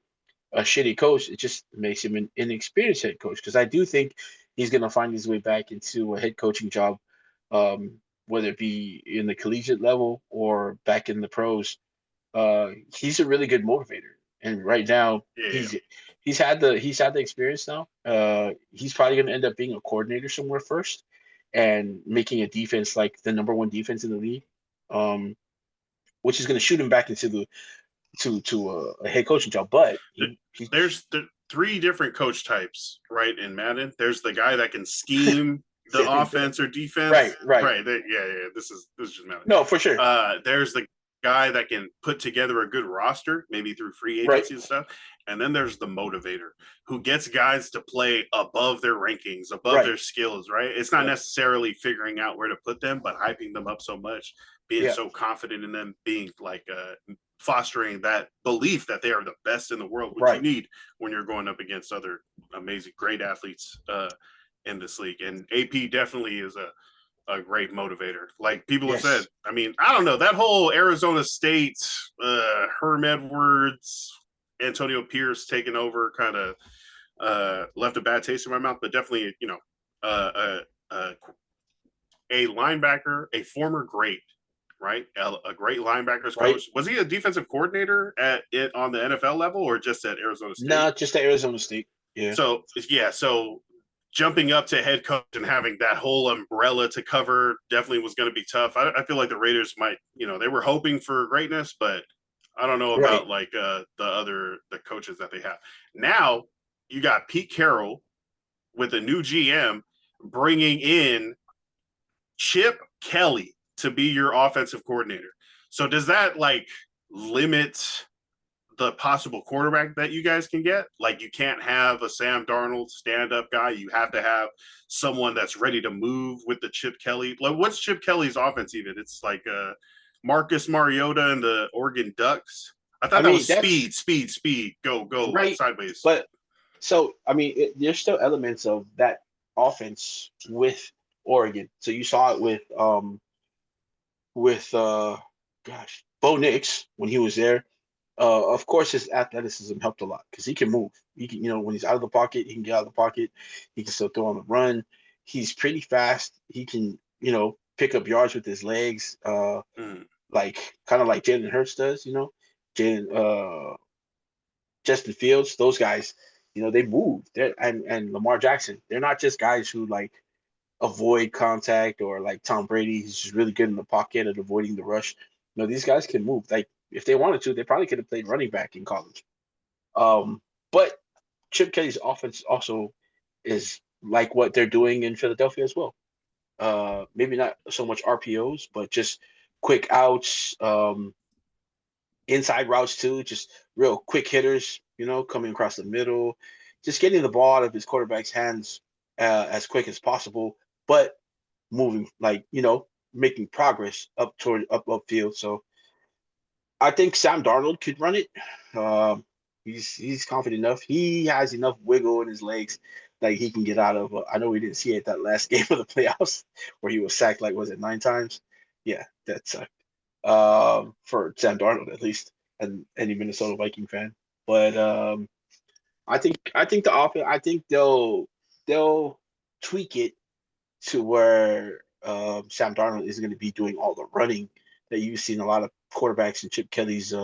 a shitty coach. It just makes him an inexperienced head coach. Because I do think he's going to find his way back into a head coaching job, whether it be in the collegiate level or back in the pros. He's a really good motivator, and right now he's had the experience now. He's probably going to end up being a coordinator somewhere first, and making a defense like the number 1 defense in the league, which is going to shoot him back into the to a head coaching job. But there's 3 different coach types, right? In Madden, there's the guy that can scheme the offense or defense, right. This is just Madden. No, for sure. There's the guy that can put together a good roster, maybe through free agency and stuff. And then there's the motivator who gets guys to play above their rankings, above their skills, right? It's not necessarily figuring out where to put them, but hyping them up so much, being so confident in them, being like fostering that belief that they are the best in the world, which you need when you're going up against other amazing, great athletes in this league. And AP definitely is a great motivator. Like people have said, I mean, I don't know, that whole Arizona State, Herm Edwards, Antonio Pierce taking over kind of left a bad taste in my mouth, but definitely, a linebacker, a former great, right? A great linebackers coach. Was he a defensive coordinator on the NFL level or just at Arizona State? No, just at Arizona State. Yeah. So jumping up to head coach and having that whole umbrella to cover definitely was going to be tough. I feel like the Raiders might, they were hoping for greatness, but I don't know about the coaches that they have. Now you got Pete Carroll with a new GM bringing in Chip Kelly to be your offensive coordinator. So does that limit the possible quarterback that you guys can get? Like, you can't have a Sam Darnold stand-up guy. You have to have someone that's ready to move with the Chip Kelly. Like, what's Chip Kelly's offense even? It's like Marcus Mariota and the Oregon Ducks. I thought that was speed, go sideways. But so I mean, there's still elements of that offense with Oregon. So you saw it with Bo Nix when he was there. Of course, his athleticism helped a lot because he can move. He can, when he's out of the pocket, he can get out of the pocket. He can still throw on the run. He's pretty fast. He can, pick up yards with his legs, like kind of like Jalen Hurts does, Jalen Justin Fields, those guys, they move. And Lamar Jackson, they're not just guys who like avoid contact or like Tom Brady, he's just really good in the pocket at avoiding the rush. These guys can move. Like if they wanted to, they probably could have played running back in college. But Chip Kelly's offense also is like what they're doing in Philadelphia as well. Maybe not so much RPOs, but just quick outs, inside routes too, just real quick hitters, coming across the middle, just getting the ball out of his quarterback's hands as quick as possible, but moving like, making progress upfield. So I think Sam Darnold could run it. He's confident enough. He has enough wiggle in his legs that he can get out of. I know we didn't see it that last game of the playoffs where he was sacked like was it 9 times? Yeah, that sucked. For Sam Darnold at least, and any Minnesota Viking fan. But I think the offense. I think they'll tweak it to where Sam Darnold is going to be doing all the running that you've seen a lot of quarterbacks in Chip Kelly's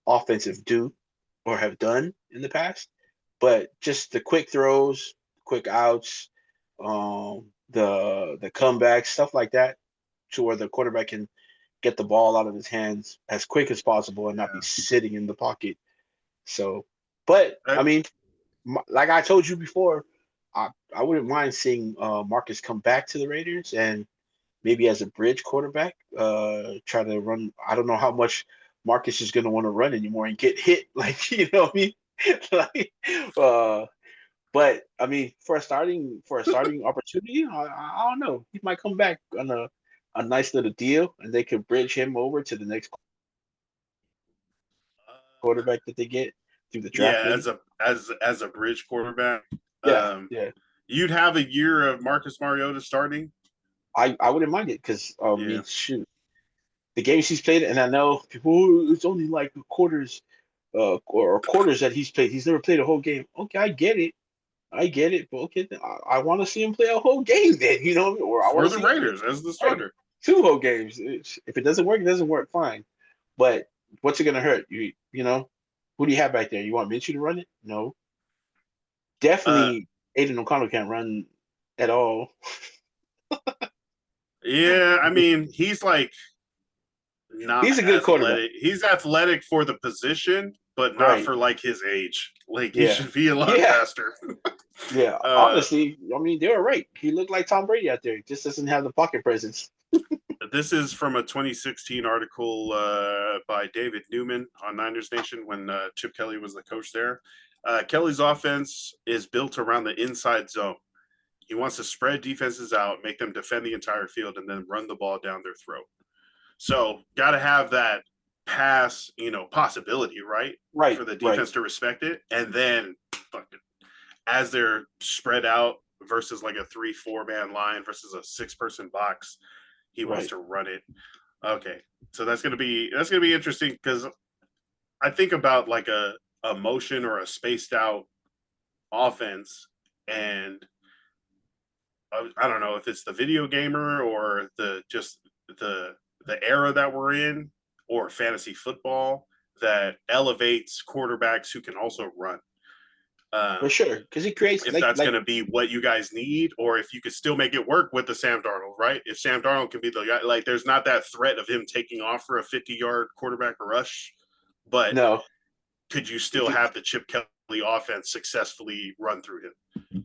offensive do or have done in the past. But just the quick throws, quick outs, the comebacks, stuff like that, to where the quarterback can get the ball out of his hands as quick as possible and not be sitting in the pocket. So, but I mean, like I told you before, I wouldn't mind seeing Marcus come back to the Raiders and maybe as a bridge quarterback, try to run. I don't know how much Marcus is going to want to run anymore and get hit. Like, you know what I mean? like, but I mean, for a starting opportunity, I don't know. He might come back on a nice little deal, and they could bridge him over to the next quarterback that they get through the draft. Yeah, as a bridge quarterback. Yeah, You'd have a year of Marcus Mariota starting. I wouldn't mind it because I mean, shoot, the games he's played, and I know people, it's only like quarters, or quarters that he's played. He's never played a whole game. Okay, I get it, but okay, I want to see him play a whole game then, or I want for the Raiders as the starter. 2 whole games. If it doesn't work, it doesn't work. Fine, but what's it gonna hurt? You know, who do you have back there? You want Minshew to run it? No, definitely. Aiden O'Connell can't run at all. Yeah, I mean, he's like not. He's a good quarterback. He's athletic for the position, but not for like his age. Like he should be a lot faster. Yeah, honestly, I mean, they were right. He looked like Tom Brady out there. He just doesn't have the pocket presence. This is from a 2016 article by David Newman on Niners Nation when Chip Kelly was the coach there. Kelly's offense is built around the inside zone. He wants to spread defenses out, make them defend the entire field, and then run the ball down their throat. So, got to have that pass, possibility, right? Right. For the defense to respect it. And then, as they're spread out versus like a 3-4 man line versus a 6-person box, he wants to run it. Okay, so that's gonna be interesting because I think about like a motion or a spaced out offense, and I don't know if it's the video gamer or the era that we're in or fantasy football that elevates quarterbacks who can also run. For sure, because he creates. If that's going to be what you guys need, or if you could still make it work with the Sam Darnold, right? If Sam Darnold can be the guy, like there's not that threat of him taking off for a 50-yard quarterback rush, but no, could you still have the Chip Kelly offense successfully run through him?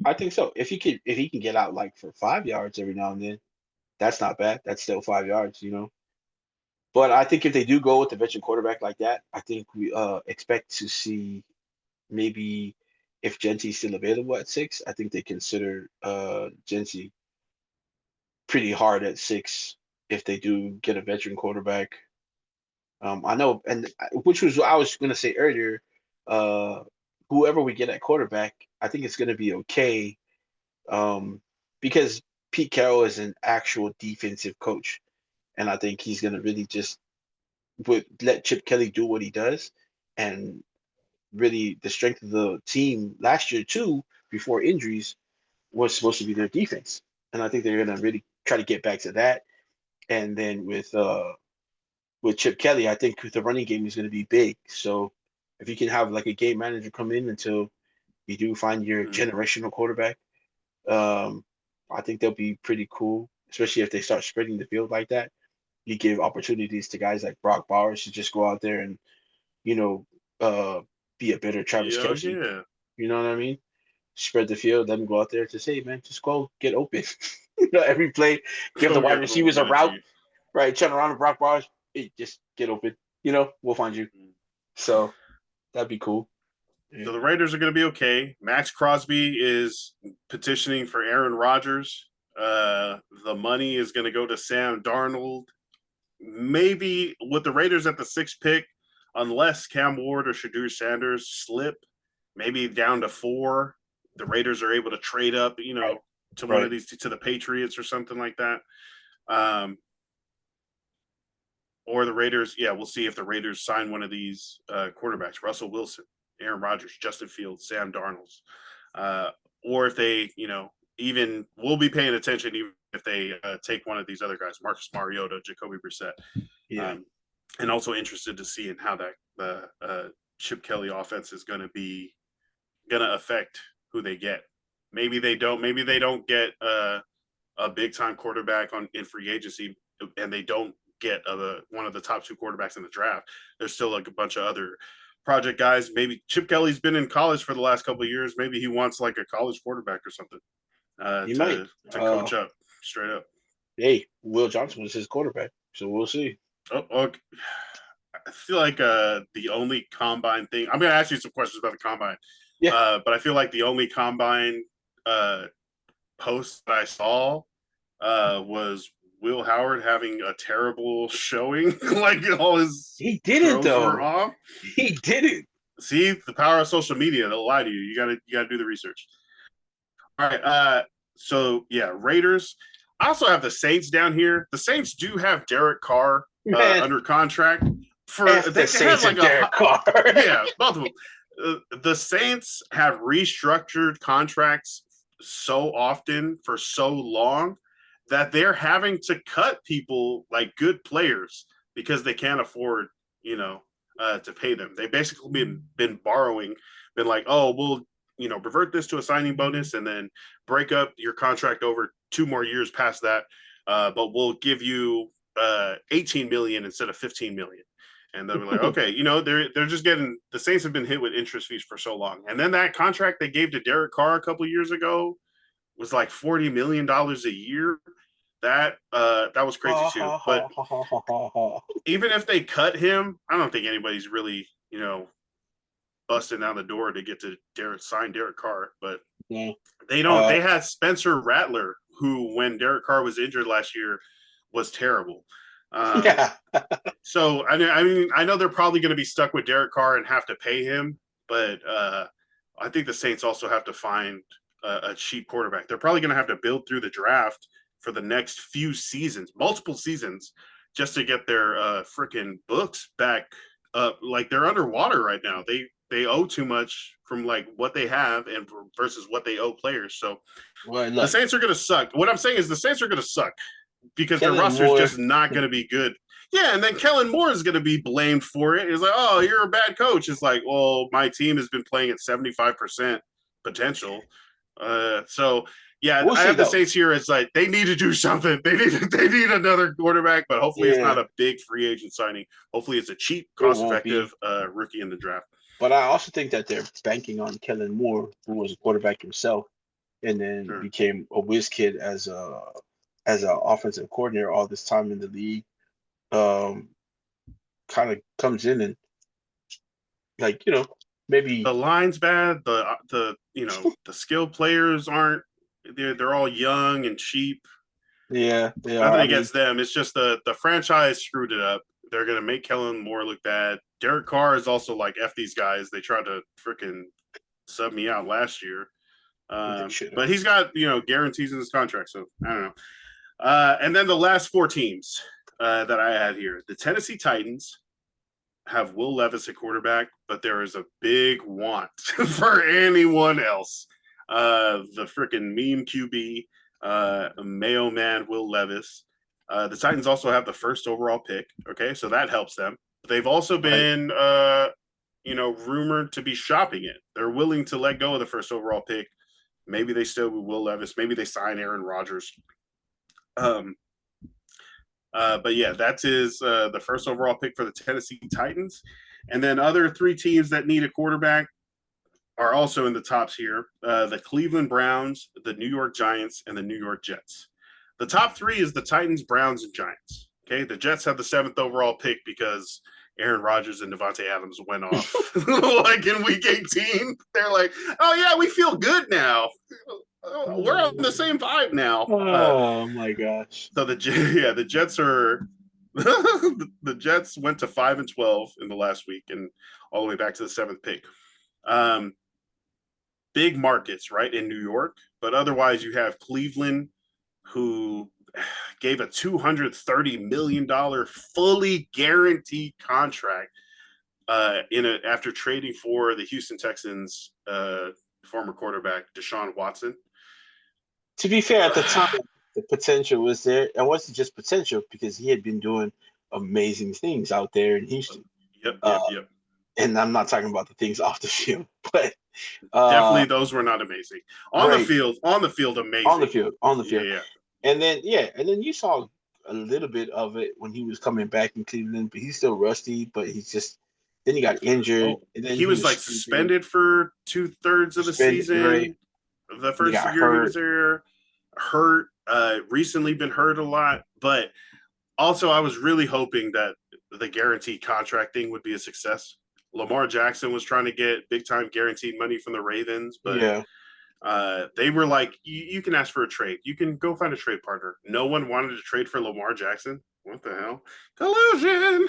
I think so. If he can get out like for 5 yards every now and then, that's not bad. That's still 5 yards, But I think if they do go with the veteran quarterback like that, I think we expect to see maybe. If Gentsy's still available at 6, I think they consider Genty pretty hard at 6 if they do get a veteran quarterback. I know, and which was what I was going to say earlier. Whoever we get at quarterback, I think it's going to be okay, because Pete Carroll is an actual defensive coach, and I think he's going to really just let Chip Kelly do what he does, and really the strength of the team last year too, before injuries, was supposed to be their defense. And I think they're going to really try to get back to that. And then with Chip Kelly, I think the running game is going to be big. So if you can have like a game manager come in until you do find your generational quarterback, I think they'll be pretty cool, especially if they start spreading the field like that. You give opportunities to guys like Brock Bowers to just go out there and, you know, be a better Travis Yeah, Kelce. yeah. You know what I mean? Spread the field, let them go out there to say, man, just go get open. Every play, give the Go wide get receivers a open, route, G. right? Turn around to Brock Bowers, hey, just get open. We'll find you. So that'd be cool. So the Raiders are going to be okay. Maxx Crosby is petitioning for Aaron Rodgers. The money is going to go to Sam Darnold. Maybe with the Raiders at the 6th pick, unless Cam Ward or Shadur Sanders slip, maybe down to 4, the Raiders are able to trade up, to one of these, to the Patriots or something like that. Or the Raiders, we'll see if the Raiders sign one of these quarterbacks, Russell Wilson, Aaron Rodgers, Justin Fields, Sam Darnold. Or if they, even we'll be paying attention even if they take one of these other guys, Marcus Mariota, Jacoby Brissett. And also interested to see in how that the Chip Kelly offense is going to affect who they get. Maybe they don't get a big time quarterback in free agency, and they don't get one of the top 2 quarterbacks in the draft. There's still like a bunch of other project guys. Maybe Chip Kelly's been in college for the last couple of years. Maybe he wants like a college quarterback or something to coach up straight up. Hey, Will Johnson was his quarterback, so we'll see. Oh, okay. I feel like the only combine thing. I'm going to ask you some questions about the combine. But I feel like the only combine post that I saw was Will Howard having a terrible showing. Like all his he didn't though. Were off. He didn't. See, the power of social media, they'll lie to you. You gotta do the research. All right. So Raiders. I also have the Saints down here. The Saints do have Derek Carr under contract for the Saints and Derek Carr. Yeah, both of them. The Saints have restructured contracts so often for so long that they're having to cut people like good players because they can't afford, to pay them. They basically been borrowing, been like, oh, we'll, revert this to a signing bonus and then break up your contract over 2 more years past that. But we'll give you 18 million instead of 15 million. And they'll be like, okay, they're just getting, the Saints have been hit with interest fees for so long. And then that contract they gave to Derek Carr a couple of years ago was like $40 million a year. That was crazy too. But even if they cut him, I don't think anybody's really, busting down the door to get to sign Derek Carr. But they don't. They had Spencer Rattler, who when Derek Carr was injured last year was terrible. So I mean, I know they're probably going to be stuck with Derek Carr and have to pay him, but I think the Saints also have to find a cheap quarterback. They're probably going to have to build through the draft for the next few seasons, multiple seasons, just to get their freaking books back up. Like they're underwater right now. They owe too much from like what they have and versus what they owe players. So the Saints are going to suck. What I'm saying is the Saints are going to suck because their roster is just not going to be good. Yeah, and then Kellen Moore is going to be blamed for it. He's like, oh, you're a bad coach. It's like, well, my team has been playing at 75% potential. So yeah, I have the Saints here. It's like they need to do something. They need another quarterback, but hopefully it's not a big free agent signing. Hopefully it's a cheap, cost-effective rookie in the draft. But I also think that they're banking on Kellen Moore, who was a quarterback himself, and then became a whiz kid as an offensive coordinator all this time in the league. Kind of comes in and maybe the line's bad. The skilled players aren't. They're all young and cheap. Yeah, they are. Nothing against them. It's just the franchise screwed it up. They're gonna make Kellen Moore look bad. Derek Carr is also like F these guys. They tried to freaking sub me out last year. But he's got, guarantees in his contract. So I don't know. And then the last 4 teams that I had here, the Tennessee Titans have Will Levis at quarterback, but there is a big want for anyone else. the freaking meme QB, Mayo Man Will Levis. The Titans also have the first overall pick. Okay, so that helps them. They've also been, rumored to be shopping it. They're willing to let go of the first overall pick. Maybe they still with Will Levis. Maybe they sign Aaron Rodgers. But yeah, that is the first overall pick for the Tennessee Titans. And then other three teams that need a quarterback are also in the tops here. The Cleveland Browns, the New York Giants, and the New York Jets. The top three is the Titans, Browns, and Giants. Okay, the Jets have the 7th overall pick because Aaron Rodgers and Devontae Adams went off like in week 18. They're like, oh yeah, we feel good now. We're on the same vibe now. Oh my gosh. So the Jets are the Jets went to 5-12 in the last week and all the way back to the 7th pick. Big markets, right, in New York, but otherwise you have Cleveland, who gave a $230 million fully guaranteed contract after trading for the Houston Texans former quarterback Deshaun Watson. To be fair, at the time, the potential was there. It wasn't just potential because he had been doing amazing things out there in Houston. Yep. And I'm not talking about the things off the field, but definitely those were not amazing. On right. the field, amazing. On the field. Yeah. And then you saw a little bit of it when he was coming back in Cleveland, but he's still rusty. But then he got injured. And then he was like suspended for 2/3 of the season. Right. The first year he was there, hurt. Recently been hurt a lot, but also I was really hoping that the guaranteed contract thing would be a success. Lamar Jackson was trying to get big time guaranteed money from the Ravens, but they were like, you can ask for a trade. You can go find a trade partner. No one wanted to trade for Lamar Jackson. What the hell? Collusion.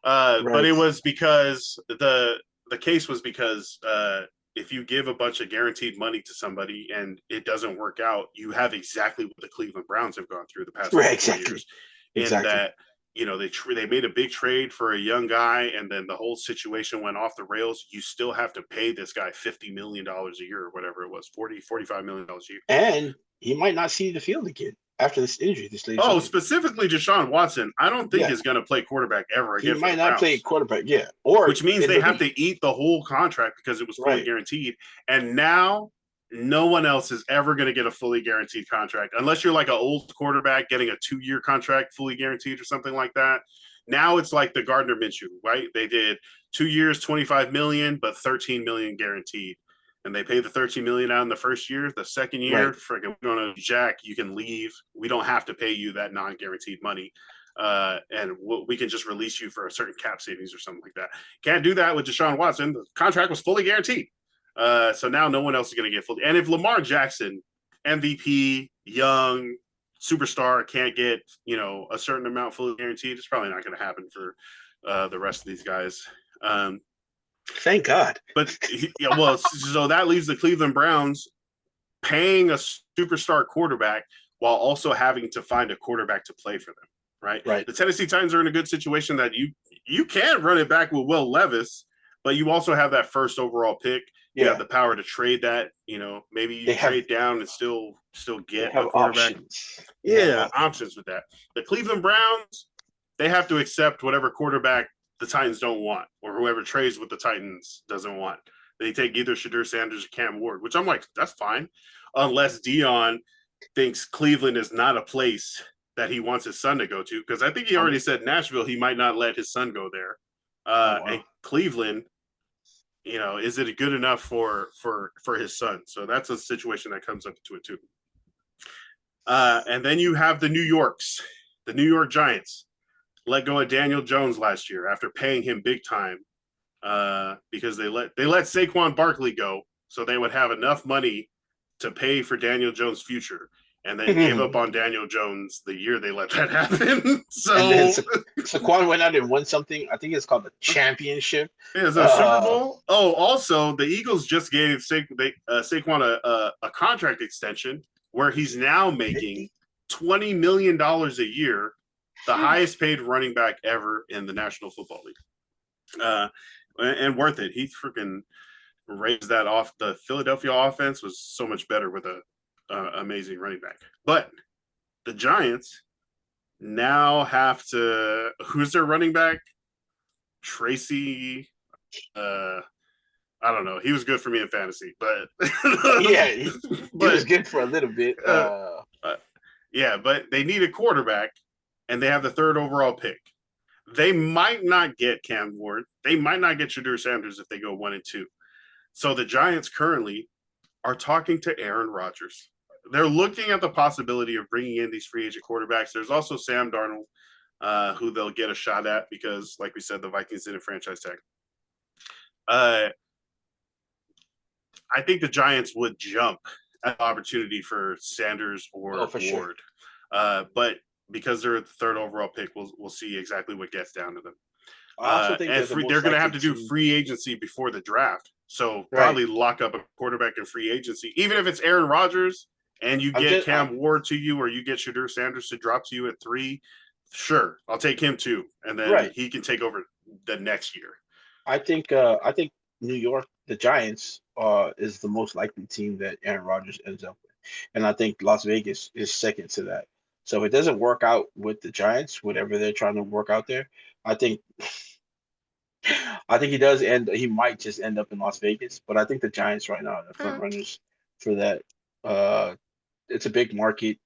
Right. But it was because the case was because if you give a bunch of guaranteed money to somebody and it doesn't work out, you have exactly what the Cleveland Browns have gone through the past 4 years. In that, they made a big trade for a young guy, and then the whole situation went off the rails. You still have to pay this guy $50 million a year or whatever it was, $45 million a year. And he might not see the field again after this injury. Specifically Deshaun Watson, I don't think is going to play quarterback ever again. He might not play quarterback, which means they have to eat the whole contract because it was fully guaranteed. And now no one else is ever going to get a fully guaranteed contract unless you're like an old quarterback getting a 2-year contract fully guaranteed or something like that. Now it's like the Gardner Minshew, right? They did 2 years, $25 million, but $13 million guaranteed. And they pay the $13 million out in the first year. The second year, freaking, we're going to Jack, you can leave. We don't have to pay you that non-guaranteed money. And we can just release you for a certain cap savings or something like that. Can't do that with Deshaun Watson. The contract was fully guaranteed. So now no one else is going to get fully. And if Lamar Jackson, MVP, young, superstar, can't get, a certain amount fully guaranteed, it's probably not going to happen for the rest of these guys. Thank God. But so that leaves the Cleveland Browns paying a superstar quarterback while also having to find a quarterback to play for them. Right. The Tennessee Titans are in a good situation that you can run it back with Will Levis, but you also have that first overall pick. You have the power to trade that. Maybe you trade down and still get a quarterback. Options with that. The Cleveland Browns, they have to accept whatever quarterback the Titans don't want, or whoever trades with the Titans doesn't want. They take either Shadur Sanders or Cam Ward, which I'm like, that's fine, unless Dion thinks Cleveland is not a place that he wants his son to go to, because I think he already said Nashville he might not let his son go there. And Cleveland, is it good enough for his son? So that's a situation that comes up to it too. And then you have the New York Giants. Let go of Daniel Jones last year after paying him big time because they let Saquon Barkley go so they would have enough money to pay for Daniel Jones' future, and then gave up on Daniel Jones the year they let that happen. So Saquon went out and won something. I think it's called the championship. Is a Super Bowl? Oh, also the Eagles just gave Saquon a contract extension where he's now making $20 million a year. The highest paid running back ever in the National Football League. And worth it. He's freaking raise that off. The Philadelphia offense was so much better with a amazing running back. But the Giants now have to. Who's their running back? Tracy. I don't know. He was good for me in fantasy, but Yeah, he was good for a little bit. Yeah, but they need a quarterback, and they have the 3rd overall pick. They might not get Cam Ward. They might not get Shadur Sanders if they go 1 and 2. So the Giants currently are talking to Aaron Rodgers. They're looking at the possibility of bringing in these free agent quarterbacks. There's also Sam Darnold, who they'll get a shot at because, like we said, the Vikings didn't franchise tag. I think the Giants would jump at the opportunity for Sanders or Ward. Sure. But because they're the 3rd overall pick, we'll see exactly what gets down to them. I also think they're going to have to do free agency before the draft. So probably lock up a quarterback in free agency, even if it's Aaron Rodgers and you get Cam Ward to you, or you get Shadur Sanders to drop to you at 3. Sure, I'll take him too, and then he can take over the next year. I think New York, the Giants, is the most likely team that Aaron Rodgers ends up with, and I think Las Vegas is second to that. So if it doesn't work out with the Giants, whatever they're trying to work out there, I think he does end. He might just end up in Las Vegas, but I think the Giants right now are the front runners for that. It's a big market.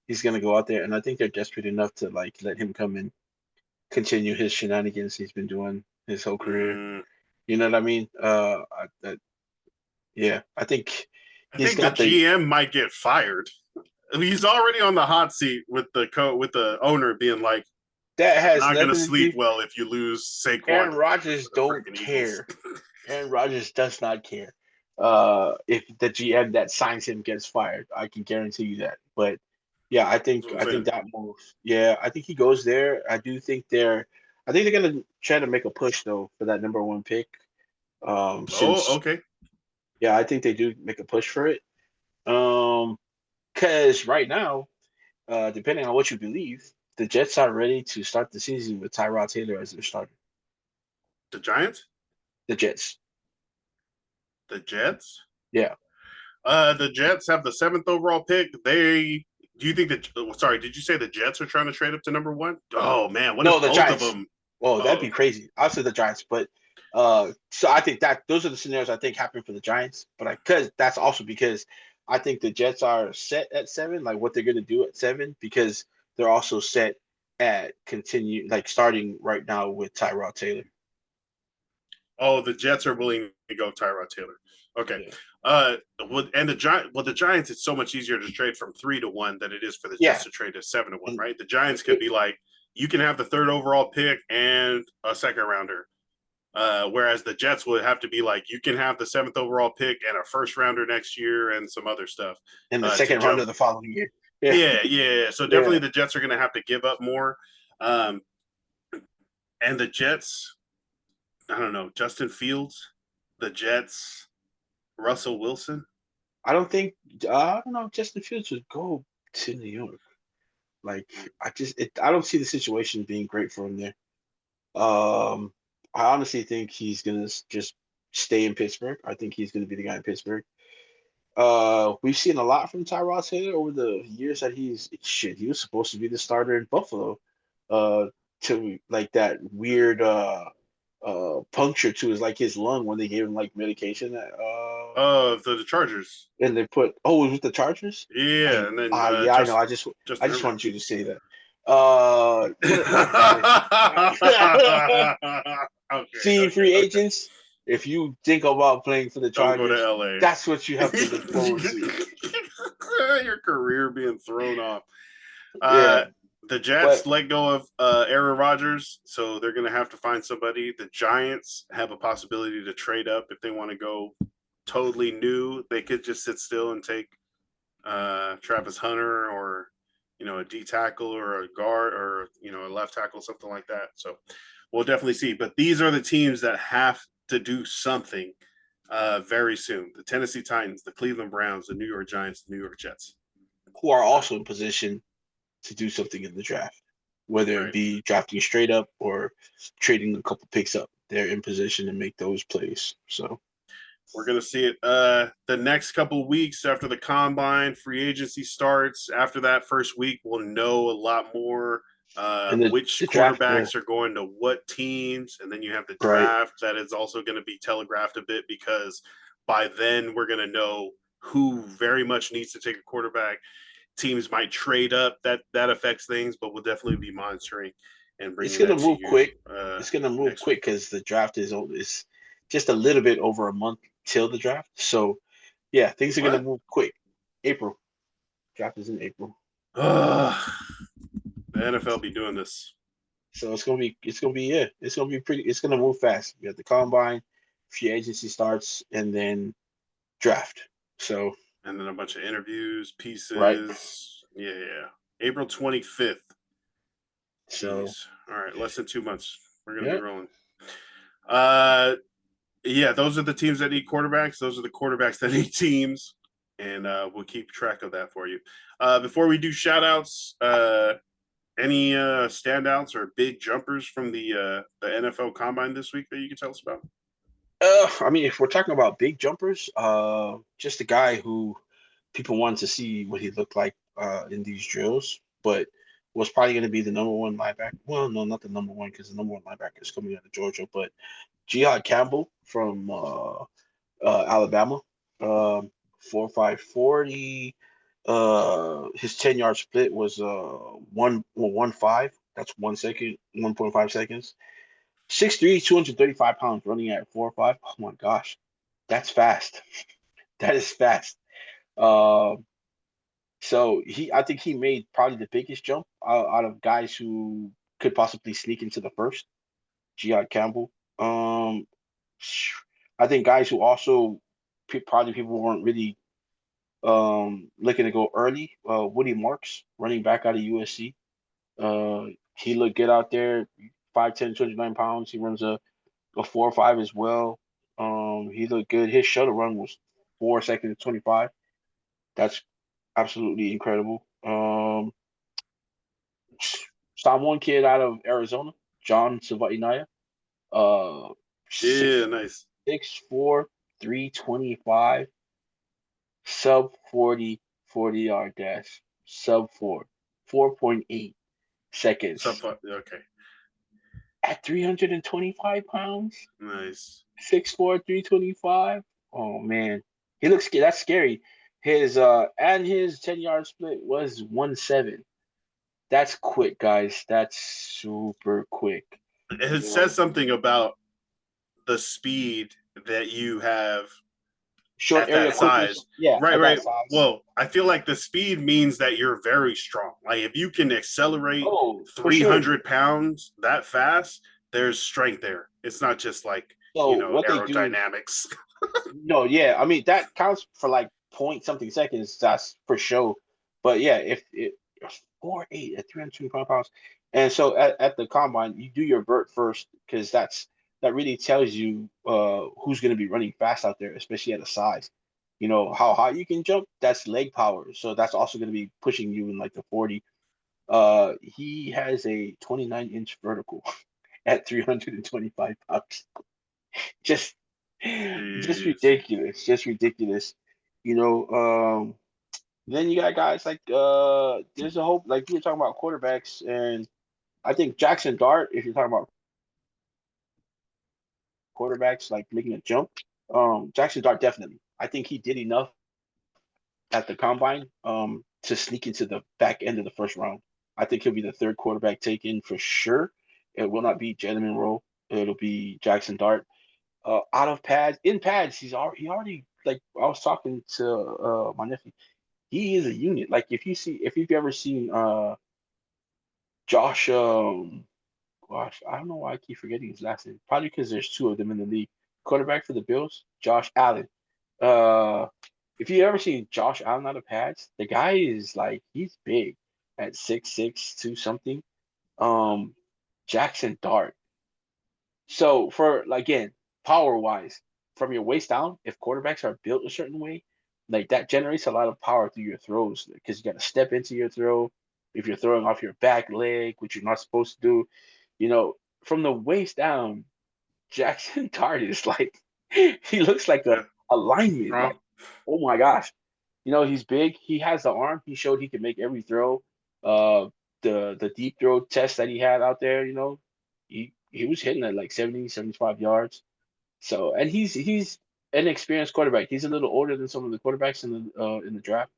He's going to go out there, and I think they're desperate enough to like let him come and continue his shenanigans he's been doing his whole career. You know what I mean? I think the GM might get fired. I mean, he's already on the hot seat with the owner being like, that has not going to sleep well if you lose Saquon. Aaron Rodgers don't care. Aaron Rodgers does not care. If the GM that signs him gets fired, I can guarantee you that. But yeah, I think that move. Yeah, I think he goes there. I think they're going to try to make a push though for that number 1 pick. Okay. Yeah, I think they do make a push for it. Because right now, depending on what you believe, the Jets are ready to start the season with Tyrod Taylor as their starter. The Giants? The Jets. The Jets? Yeah. The Jets have the 7th overall pick. Did you say the Jets are trying to trade up to number 1? Oh man, what if both Giants. of them? Oh, that'd be crazy. I'll say the Giants, but so I think that those are the scenarios I think happen for the Giants. But because that's also because I think the Jets are set at 7, like what they're going to do at 7, because they're also set at starting right now with Tyrod Taylor. Oh, the Jets are willing to go Tyrod Taylor. Okay. Yeah. The Giants, it's so much easier to trade from 3 to 1 than it is for the Jets to trade to 7 to 1, right? The Giants could be like, you can have the 3rd overall pick and a 2nd rounder. Whereas the Jets would have to be like, you can have the 7th overall pick and a 1st rounder next year and some other stuff. And the 2nd rounder the following year. Yeah. So definitely the Jets are going to have to give up more. And the Jets, I don't know, Justin Fields, the Jets, Russell Wilson. I don't know. Justin Fields would go to New York. Like, I don't see the situation being great for him there. I honestly think he's going to just stay in Pittsburgh. I think he's going to be the guy in Pittsburgh. We've seen a lot from Tyrod Taylor over the years that he was supposed to be the starter in Buffalo. To like that weird puncture to his lung when they gave him like medication. The Chargers. And they put it was with the Chargers? Yeah, and then I know. I just wanted you to say that. Okay, see, free agents, if you think about playing for the Chargers, don't go to LA. That's what you have to look forward to. Your career being thrown off. The Jets let go of Aaron Rodgers, so they're going to have to find somebody. The Giants have a possibility to trade up if they want to go totally new. They could just sit still and take Travis Hunter or a D tackle or a guard or a left tackle, something like that. So we'll definitely see. But these are the teams that have to do something very soon. The Tennessee Titans, the Cleveland Browns, the New York Giants, the New York Jets. Who are also in position to do something in the draft, whether it be drafting straight up or trading a couple picks up. They're in position to make those plays. So We're gonna see it the next couple weeks after the combine, free agency starts. After that first week, we'll know a lot more. And Which the draft, quarterbacks are going to what teams, and then you have the right. draft that is also going to be telegraphed a bit because by then we're going to know who very much needs to take a quarterback. Teams might trade up. That affects things, but we'll definitely be monitoring and It's bringing gonna that to move you quick. It's gonna move next quick week. because the draft is just a little bit over a month till the draft. So yeah, things are gonna What? move quick. April. Draft is in April. The NFL be doing this. So it's gonna be pretty, it's gonna move fast. You have the combine, free agency starts, and then draft. So And then a bunch of interviews, right. pieces. Yeah. April 25th. So Jeez. All right, less than 2 months. We're gonna be yeah. rolling. Uh yeah, those are the teams that need quarterbacks. Those are the quarterbacks that need teams. And we'll keep track of that for you. Before we do shout outs, any standouts or big jumpers from the NFL combine this week that you can tell us about? I mean, if we're talking about big jumpers, just a guy who people wanted to see what he looked like in these drills, but was probably going to be the number one linebacker. Well, no, not the number one because the number one linebacker is coming out of Georgia, but Jihad Campbell from Alabama, 4.5 40. His 10-yard split was 1.5. That's 1 second, 1.5 seconds. 6'3", 235 pounds, running at 4.5. Oh my gosh, that's fast. That is fast. Uh, so I think he made probably the biggest jump out of guys who could possibly sneak into the first. Jihad Campbell. Um, I think guys who also probably people weren't really looking to go early. Woody Marks, running back out of USC. Uh, he looked good out there. 5'10", 209 pounds. He runs a 4.5 as well. He looked good. His shuttle run was 4 seconds 25. That's absolutely incredible. Someone kid out of Arizona, John Savaitinaya, uh, Yeah, nice. 6'4", 325, sub 40 yard dash, sub 4.8 seconds Okay, at 325 pounds, nice. 6'4", 325. Oh man, he looks scared. That's scary. His and his 10-yard split was 1.7. That's quick, guys. That's super quick. It You know, says something about the speed that you have short at area that quickness. size. Yeah, Right, at that right. size. Well, I feel like the speed means that you're very strong. Like if you can accelerate Oh, for sure. 300 pounds that fast, there's strength there. It's not just like, So what they do? aerodynamics. No, yeah. I mean that counts for like point something seconds. That's for sure. But yeah, if it 4.8 at 325 pounds, and so at the combine, you do your vert first because that really tells you who's going to be running fast out there, especially at a size. You know how high you can jump. That's leg power, so that's also going to be pushing you in like the 40. He has a 29-inch vertical at 325 pounds. Just just Jeez. ridiculous, just ridiculous. You know, then you got guys like there's a hope like you were talking about quarterbacks, and I think Jackson Dart, if you're talking about quarterbacks like making a jump, Jackson Dart definitely. I think he did enough at the combine to sneak into the back end of the first round. I think he'll be the third quarterback taken for sure. It will not be Jalen Monroe. It'll be Jackson Dart. Out of pads, in pads, he already like I was talking to my nephew. He is a unit. Like if you've ever seen Josh gosh, I don't know why I keep forgetting his last name. Probably because there's two of them in the league. Quarterback for the Bills, Josh Allen. Uh if you ever seen Josh Allen out of pads, the guy is like he's big at 6'6", 2 something. Um Jackson Dart. So for again, power wise, from your waist down, if quarterbacks are built a certain way, like that generates a lot of power through your throws because you got to step into your throw. If you're throwing off your back leg, which you're not supposed to do, you know, from the waist down, Jackson Dart is like he looks like Yeah. alignment. Oh, Like, oh my gosh. He's big. He has the arm. He showed he can make every throw. Uh, the deep throw test that he had out there, he was hitting at like 70, 75 yards. So, and he's an experienced quarterback. He's a little older than some of the quarterbacks in the draft.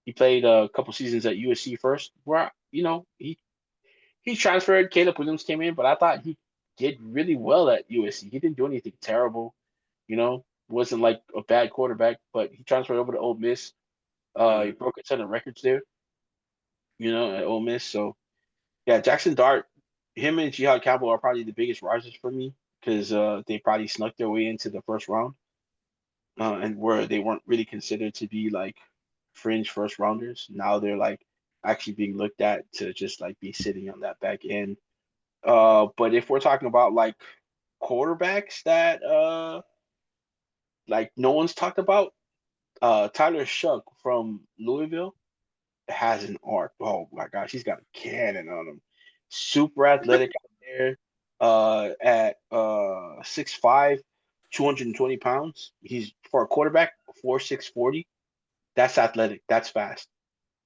He played a couple seasons at USC first, where he transferred. Caleb Williams came in, but I thought he did really well at USC. He didn't do anything terrible, wasn't like a bad quarterback, but he transferred over to Ole Miss. He broke a ton of records there, at Ole Miss. So yeah, Jackson Dart, him and Jihad Campbell are probably the biggest risers for me because they probably snuck their way into the first round, and where they weren't really considered to be like fringe first rounders. Now they're like actually being looked at to just like be sitting on that back end. But if we're talking about like quarterbacks that like no one's talked about, Tyler Shuck from Louisville has an arc. Oh my gosh, he's got a cannon on him. Super athletic out there. At 6'5", 220 pounds. He's for a quarterback, 4'6", 40. That's athletic. That's fast.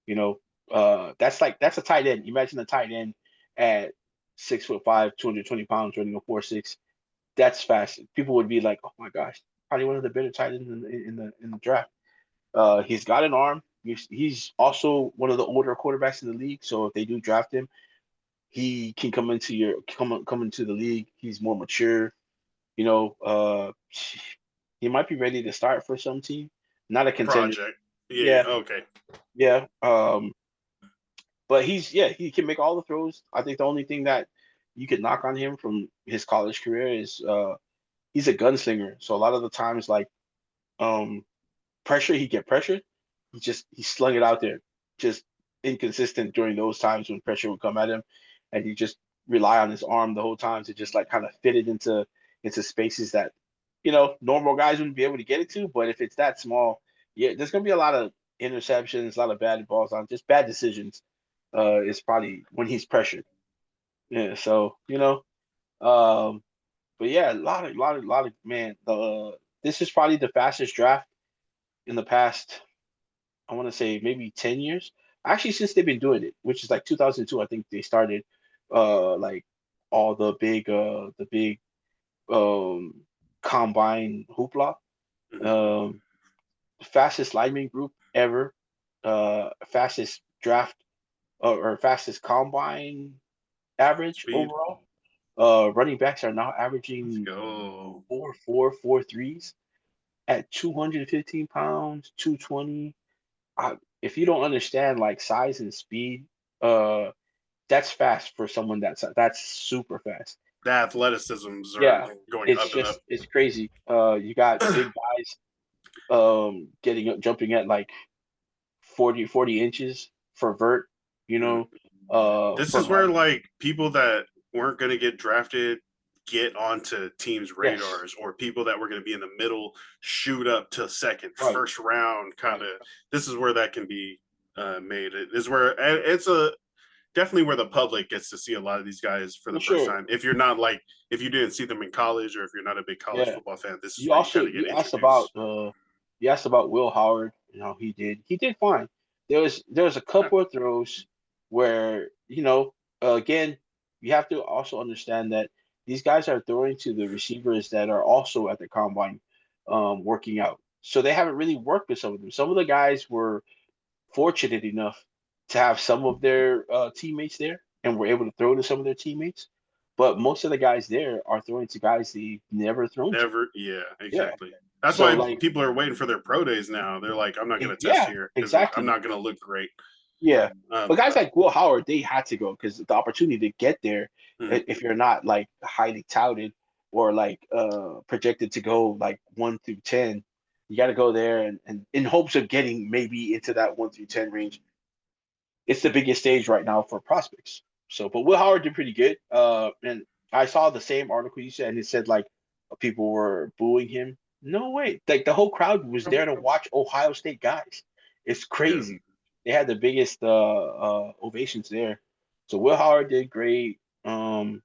That's a tight end. Imagine a tight end at 6'5", 220 pounds running a 4'6". That's fast. People would be like, "Oh my gosh, probably one of the better tight ends in the draft." He's got an arm. He's also one of the older quarterbacks in the league. So if they do draft him, he can come into the league. He's more mature. You know, uh, he might be ready to start for some team. Not a contender. project. Yeah. Yeah, Okay. yeah. But he can make all the throws. I think the only thing that you could knock on him from his college career is he's a gunslinger. So a lot of the times, like um, pressure, he get pressured. He slung it out there, just inconsistent during those times when pressure would come at him, and he just rely on his arm the whole time to just like kind of fit it into spaces that normal guys wouldn't be able to get it to. But if it's that small, yeah, there's gonna be a lot of interceptions, a lot of bad balls on, just bad decisions. Is probably when he's pressured. Yeah, so um, but yeah, a lot of man. This is probably the fastest draft in the past. I want to say maybe 10 years. Actually, since they've been doing it, which is like 2002, I think they started like all the big um combine hoopla. Um Fastest lineman group ever. Fastest draft or fastest combine average Speed. overall. Running backs are now Let's averaging go. 4.4 4.3s at 215 pounds, 220. If you don't understand like size and speed, uh, that's fast for someone that's super fast. The athleticisms are Yeah, going it's up and up. just it's crazy. You got big guys jumping at like 40 inches for vert, you Mm. know, This for is where long. like people that weren't going to get drafted get onto teams' Yes, radars, or people that were going to be in the middle shoot up to second, right, first round kind right, of. This is where that can be made. It is where it's a definitely where the public gets to see a lot of these guys for for the first sure. time. If you're not like, if you didn't see them in college, or if you're not a big college Yeah. football fan, this is You where you also kind of get you introduced. asked about Will Howard and how he did fine. There was a couple of throws where again you have to also understand that these guys are throwing to the receivers that are also at the combine working out, so they haven't really worked with some of them. Some of the guys were fortunate enough to have some of their teammates there and were able to throw to some of their teammates, but most of the guys there are throwing to guys they've never thrown to. Never, yeah, Yeah. exactly. That's So why like, people are waiting for their pro days now. They're like, I'm not going to test yeah, here because I'm exactly. not going to look great. Yeah. But Um, guys like Will Howard, they had to go because the opportunity to get there, mhm. if you're not like highly touted or like projected to go like 1 through 10, you got to go there and in hopes of getting maybe into that 1 through 10 range. It's the biggest stage right now for prospects. So, but Will Howard did pretty good. And I saw the same article you said, and it said like people were booing him. No way! Like the whole crowd was there to watch Ohio State guys. It's Yeah, crazy. They had the biggest ovations there. So Will Howard did great. I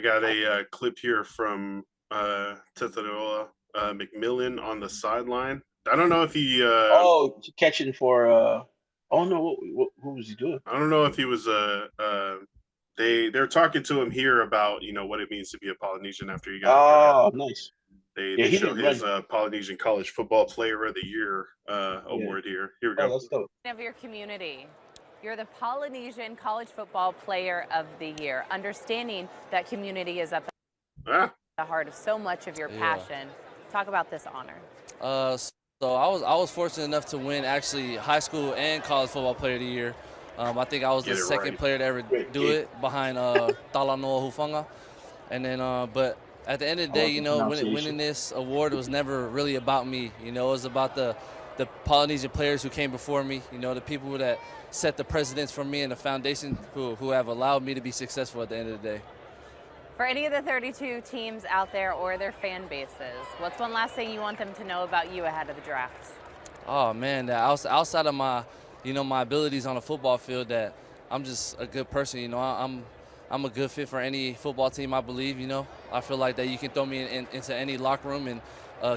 got a clip here from Tetaroa. McMillan on the sideline. I don't know if he. Catching for oh no, what was he doing? I don't know if he was they're talking to him here about what it means to be a Polynesian after he got. Oh, nice. They show his Polynesian College Football Player of the Year award here. Here we go. That's dope. Of your community. You're the Polynesian College Football Player of the Year. Understanding that community is at the heart of so much of your passion. Talk about this honor. So I was fortunate enough to win actually high school and college football player of the year. I think I was the second player to ever do it behind Talanoa Hufanga. And then, but at the end of the day, winning this award was never really about me. It was about the Polynesian players who came before me. The people that set the precedents for me and the foundation who have allowed me to be successful at the end of the day. For any of the 32 teams out there or their fan bases, what's one last thing you want them to know about you ahead of the draft? Oh man, that outside of my, my abilities on the football field, that I'm just a good person. I'm a good fit for any football team, I believe. I feel like that you can throw me into any locker room and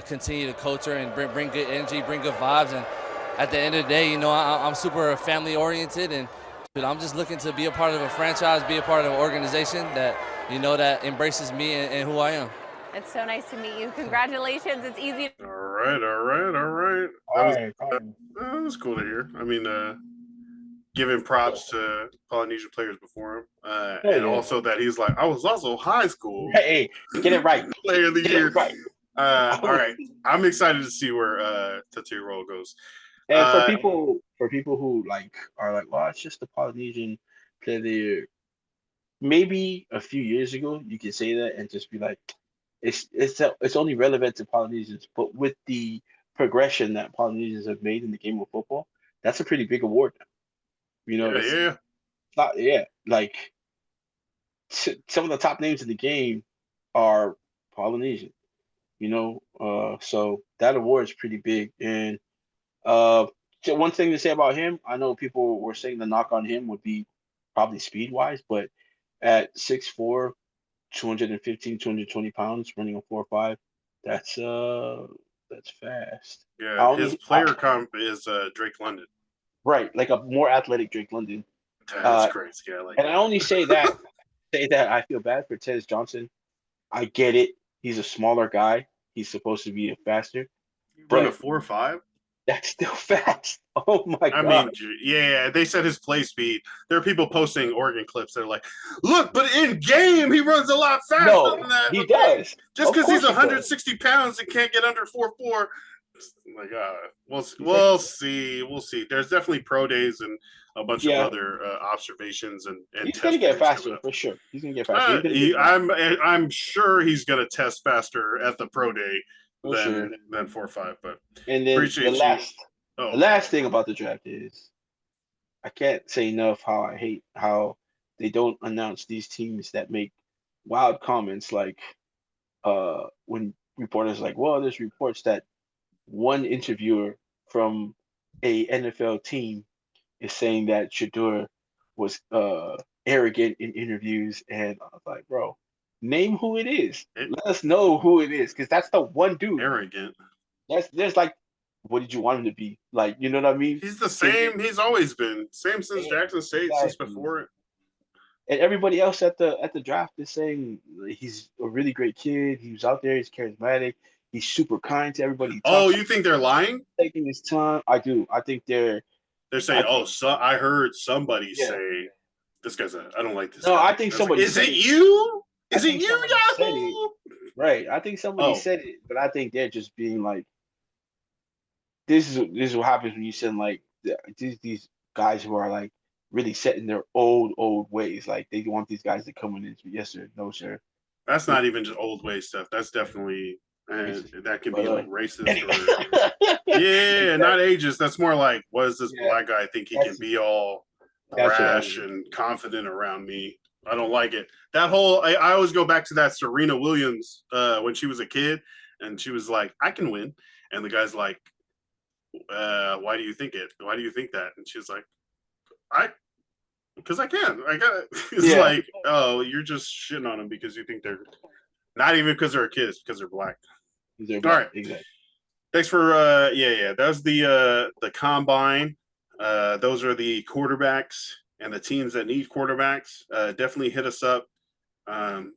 continue to coach her and bring good energy, bring good vibes. And at the end of the day, I'm super family oriented, and I'm just looking to be a part of a franchise, be a part of an organization that that embraces me and who I am. It's so nice to meet you. Congratulations. It's easy. All right. That was cool to hear. I mean, giving props to Polynesian players before him, also that he's like, I was also high school. Hey, get it right. Player of the year. Right. All right, I'm excited to see where Tattoo Roll goes. And for people who are like, well, it's just the Polynesian player of the year. Maybe a few years ago you could say that and just be like, it's only relevant to Polynesians. But with the progression that Polynesians have made in the game of football, that's a pretty big award. Like some of the top names in the game are Polynesian. So that award is pretty big. And one thing to say about him, I know people were saying the knock on him would be probably speed wise, but at 6'4", 215, 220 pounds, running a 4.5, that's fast. Yeah, his player comp is Drake London. Right, like a more athletic Drake London. That's crazy. Yeah, and I only say that I feel bad for Tez Johnson. I get it. He's a smaller guy. He's supposed to be faster. Run a 4.5? That's still fast. Oh my God. I mean, yeah, they said his play speed. There are people posting Oregon clips that are like, look, but in game, he runs a lot faster than that. He does. Just because he's 160 pounds and can't get under 4.4. Like, we'll see. We'll see. There's definitely pro days and a bunch of other observations and he's gonna get faster for sure. He's gonna get faster. I'm sure he's gonna test faster at the pro day than 4.5. But and then the last thing about the draft is I can't say enough how I hate how they don't announce these teams that make wild comments like when reporters like, well, there's reports that one interviewer from a NFL team is saying that Shedeur was arrogant in interviews, and I was like, bro, name who it is. Let us know who it is, because that's the one dude. Arrogant. There's like, what did you want him to be? Like, you know what I mean? He's the same. He's always been same since Jackson State, since before it. And everybody else at the draft is saying he's a really great kid. He was out there. He's charismatic. He's super kind to everybody. Oh, you think they're lying? Taking his time. I do. I think they're saying, I heard somebody say this guy's I don't like this. No, guy. I think somebody. Is it you? Is it you, Yahoo? Right. I think somebody said it, but I think they're just being like, this is what happens when you send like these guys who are like really set in their old ways. Like they want these guys to come in and yes sir, no sir. That's not even just old way stuff. That's definitely that could be like racist. Or, not ageist. That's more like, what does this black guy think he can be all brash and confident around me? I don't like it. That whole I always go back to that Serena Williams when she was a kid and she was like, I can win. And the guy's like, why do you think it? Why do you think that? And she's like, because I can. I got it. It's like, oh, you're just shitting on them because you think they're not even because they're a kid, it's because they're black. All right. Exactly. Thanks for that was the combine. Those are the quarterbacks and the teams that need quarterbacks. Definitely hit us up on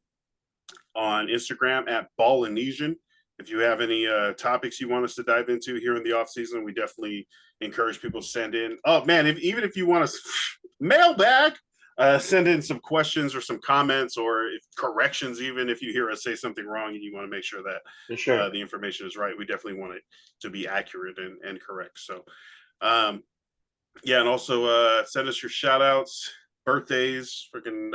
Instagram at Ballinesian. If you have any topics you want us to dive into here in the offseason, we definitely encourage people to send in. Oh man, even if you want to mailbag, send in some questions or some comments or corrections, even if you hear us say something wrong and you want to make sure that the information is right. We definitely want it to be accurate and correct. So, and also send us your shout outs, birthdays, freaking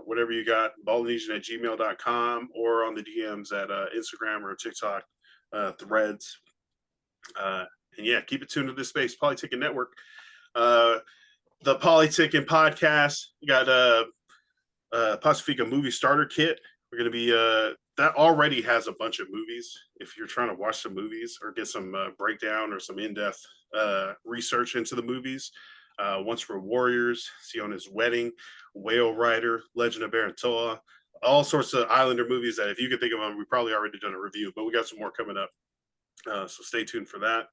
whatever you got, ballinesian@gmail.com or on the DMs at Instagram or TikTok, threads. Keep it tuned to this space, Polytickin Network. The Polytickin Podcast. You got Pacifica movie starter kit. We're going to be that already has a bunch of movies. If you're trying to watch some movies or get some breakdown or some in-depth research into the movies, Once for Warriors, Siona's Wedding, Whale Rider, Legend of Barantoa, all sorts of Islander movies that if you could think of them, we probably already done a review, but we got some more coming up. So stay tuned for that.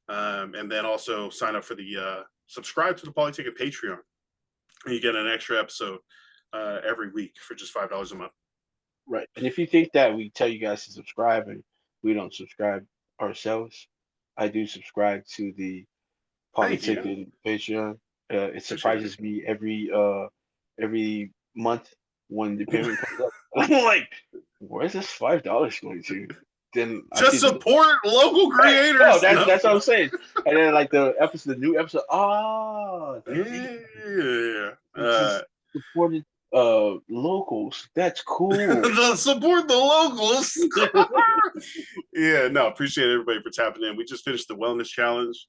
And then also sign up for the subscribe to the Polytickin Patreon. And you get an extra episode every week for just $5 a month. Right. And if you think that we tell you guys to subscribe and we don't subscribe ourselves, I do subscribe to the Polytickin Patreon. It surprises me every month when the payment comes up. I'm like, where's this $5 going to? Then just support local creators. No, that's what I'm saying. And then like the new episode. Supported locals. That's cool. Support the locals. Appreciate everybody for tapping in. We just finished the wellness challenge.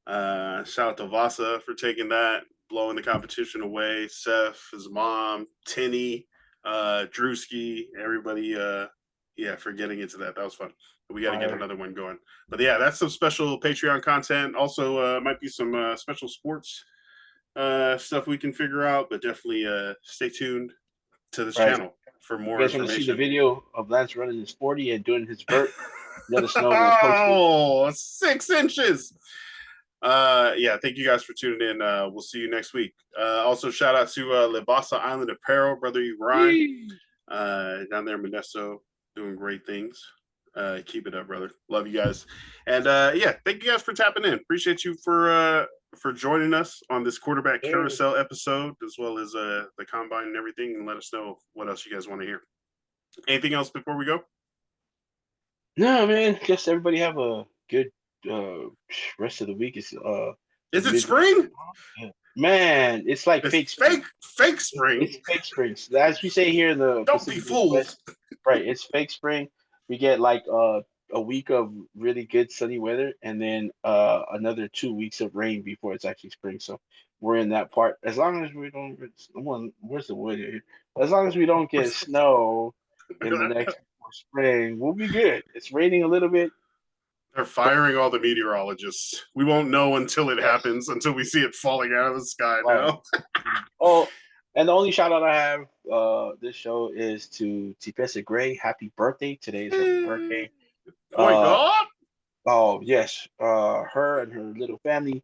Shout out to Vasa for taking that, blowing the competition away. Seth, his mom, Tinny, Drewski, everybody for getting into that. That was fun. We got to get another one going. But that's some special Patreon content. Also, might be some special sports stuff we can figure out. But definitely stay tuned to this channel for more information. You guys want to see the video of Lance running his 40 and doing his vert? Let us know. 6 inches. Thank you guys for tuning in. We'll see you next week. Also, shout out to Libasa Island Apparel, brother Ryan, down there in Modesto. Doing great things. Keep it up, brother. Love you guys. And thank you guys for tapping in. Appreciate you for joining us on this quarterback carousel episode, as well as the combine and everything. And let us know what else you guys want to hear. Anything else before we go? No, man. Just everybody have a good rest of the week. Is it spring? Man, it's like fake spring. Fake spring. It's fake spring. As we say here in the Don't be fooled. Right, it's fake spring. We get like a week of really good sunny weather, and then another 2 weeks of rain before it's actually spring. So we're in that part. As long as we don't, where's the wood here? As long as we don't get snow in the next spring, we'll be good. It's raining a little bit. They're firing all the meteorologists. We won't know until it happens, until we see it falling out of the sky now. And the only shout out I have this show is to Tipesa Gray. Happy birthday. Today is her birthday. Oh my God. Oh, yes. Her and her little family,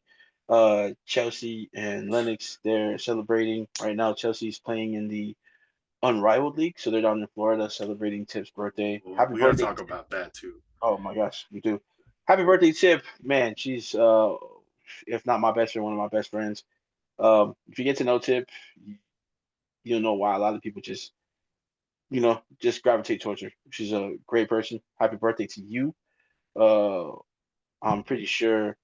Chelsea and Lennox, they're celebrating. Right now, Chelsea's playing in the Unrivaled League. So they're down in Florida celebrating Tip's birthday. Happy we birthday. Gotta talk about that too. Oh my gosh, we do. Happy birthday, Tip. Man, she's if not my best friend, one of my best friends. If you get to know Tip, you'll know why a lot of people just gravitate towards her. She's a great person. Happy birthday to you. I'm pretty sure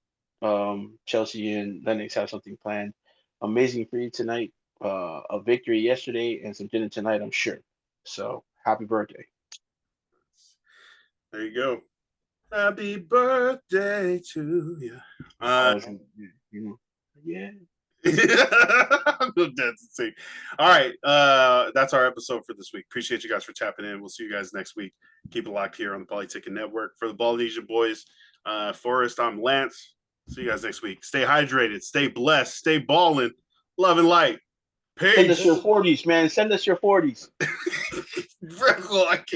Chelsea and Lennox have something planned amazing for you tonight. A victory yesterday and some dinner tonight, I'm sure. So happy birthday. There you go. Happy birthday to you. Yeah. All right. That's our episode for this week. Appreciate you guys for tapping in. We'll see you guys next week. Keep it locked here on the Polytickin Network. For the Ballinesian boys, Forrest, I'm Lance. See you guys next week. Stay hydrated. Stay blessed. Stay balling. Love and light. Peace. Send us your 40s, man. Send us your 40s. I can't.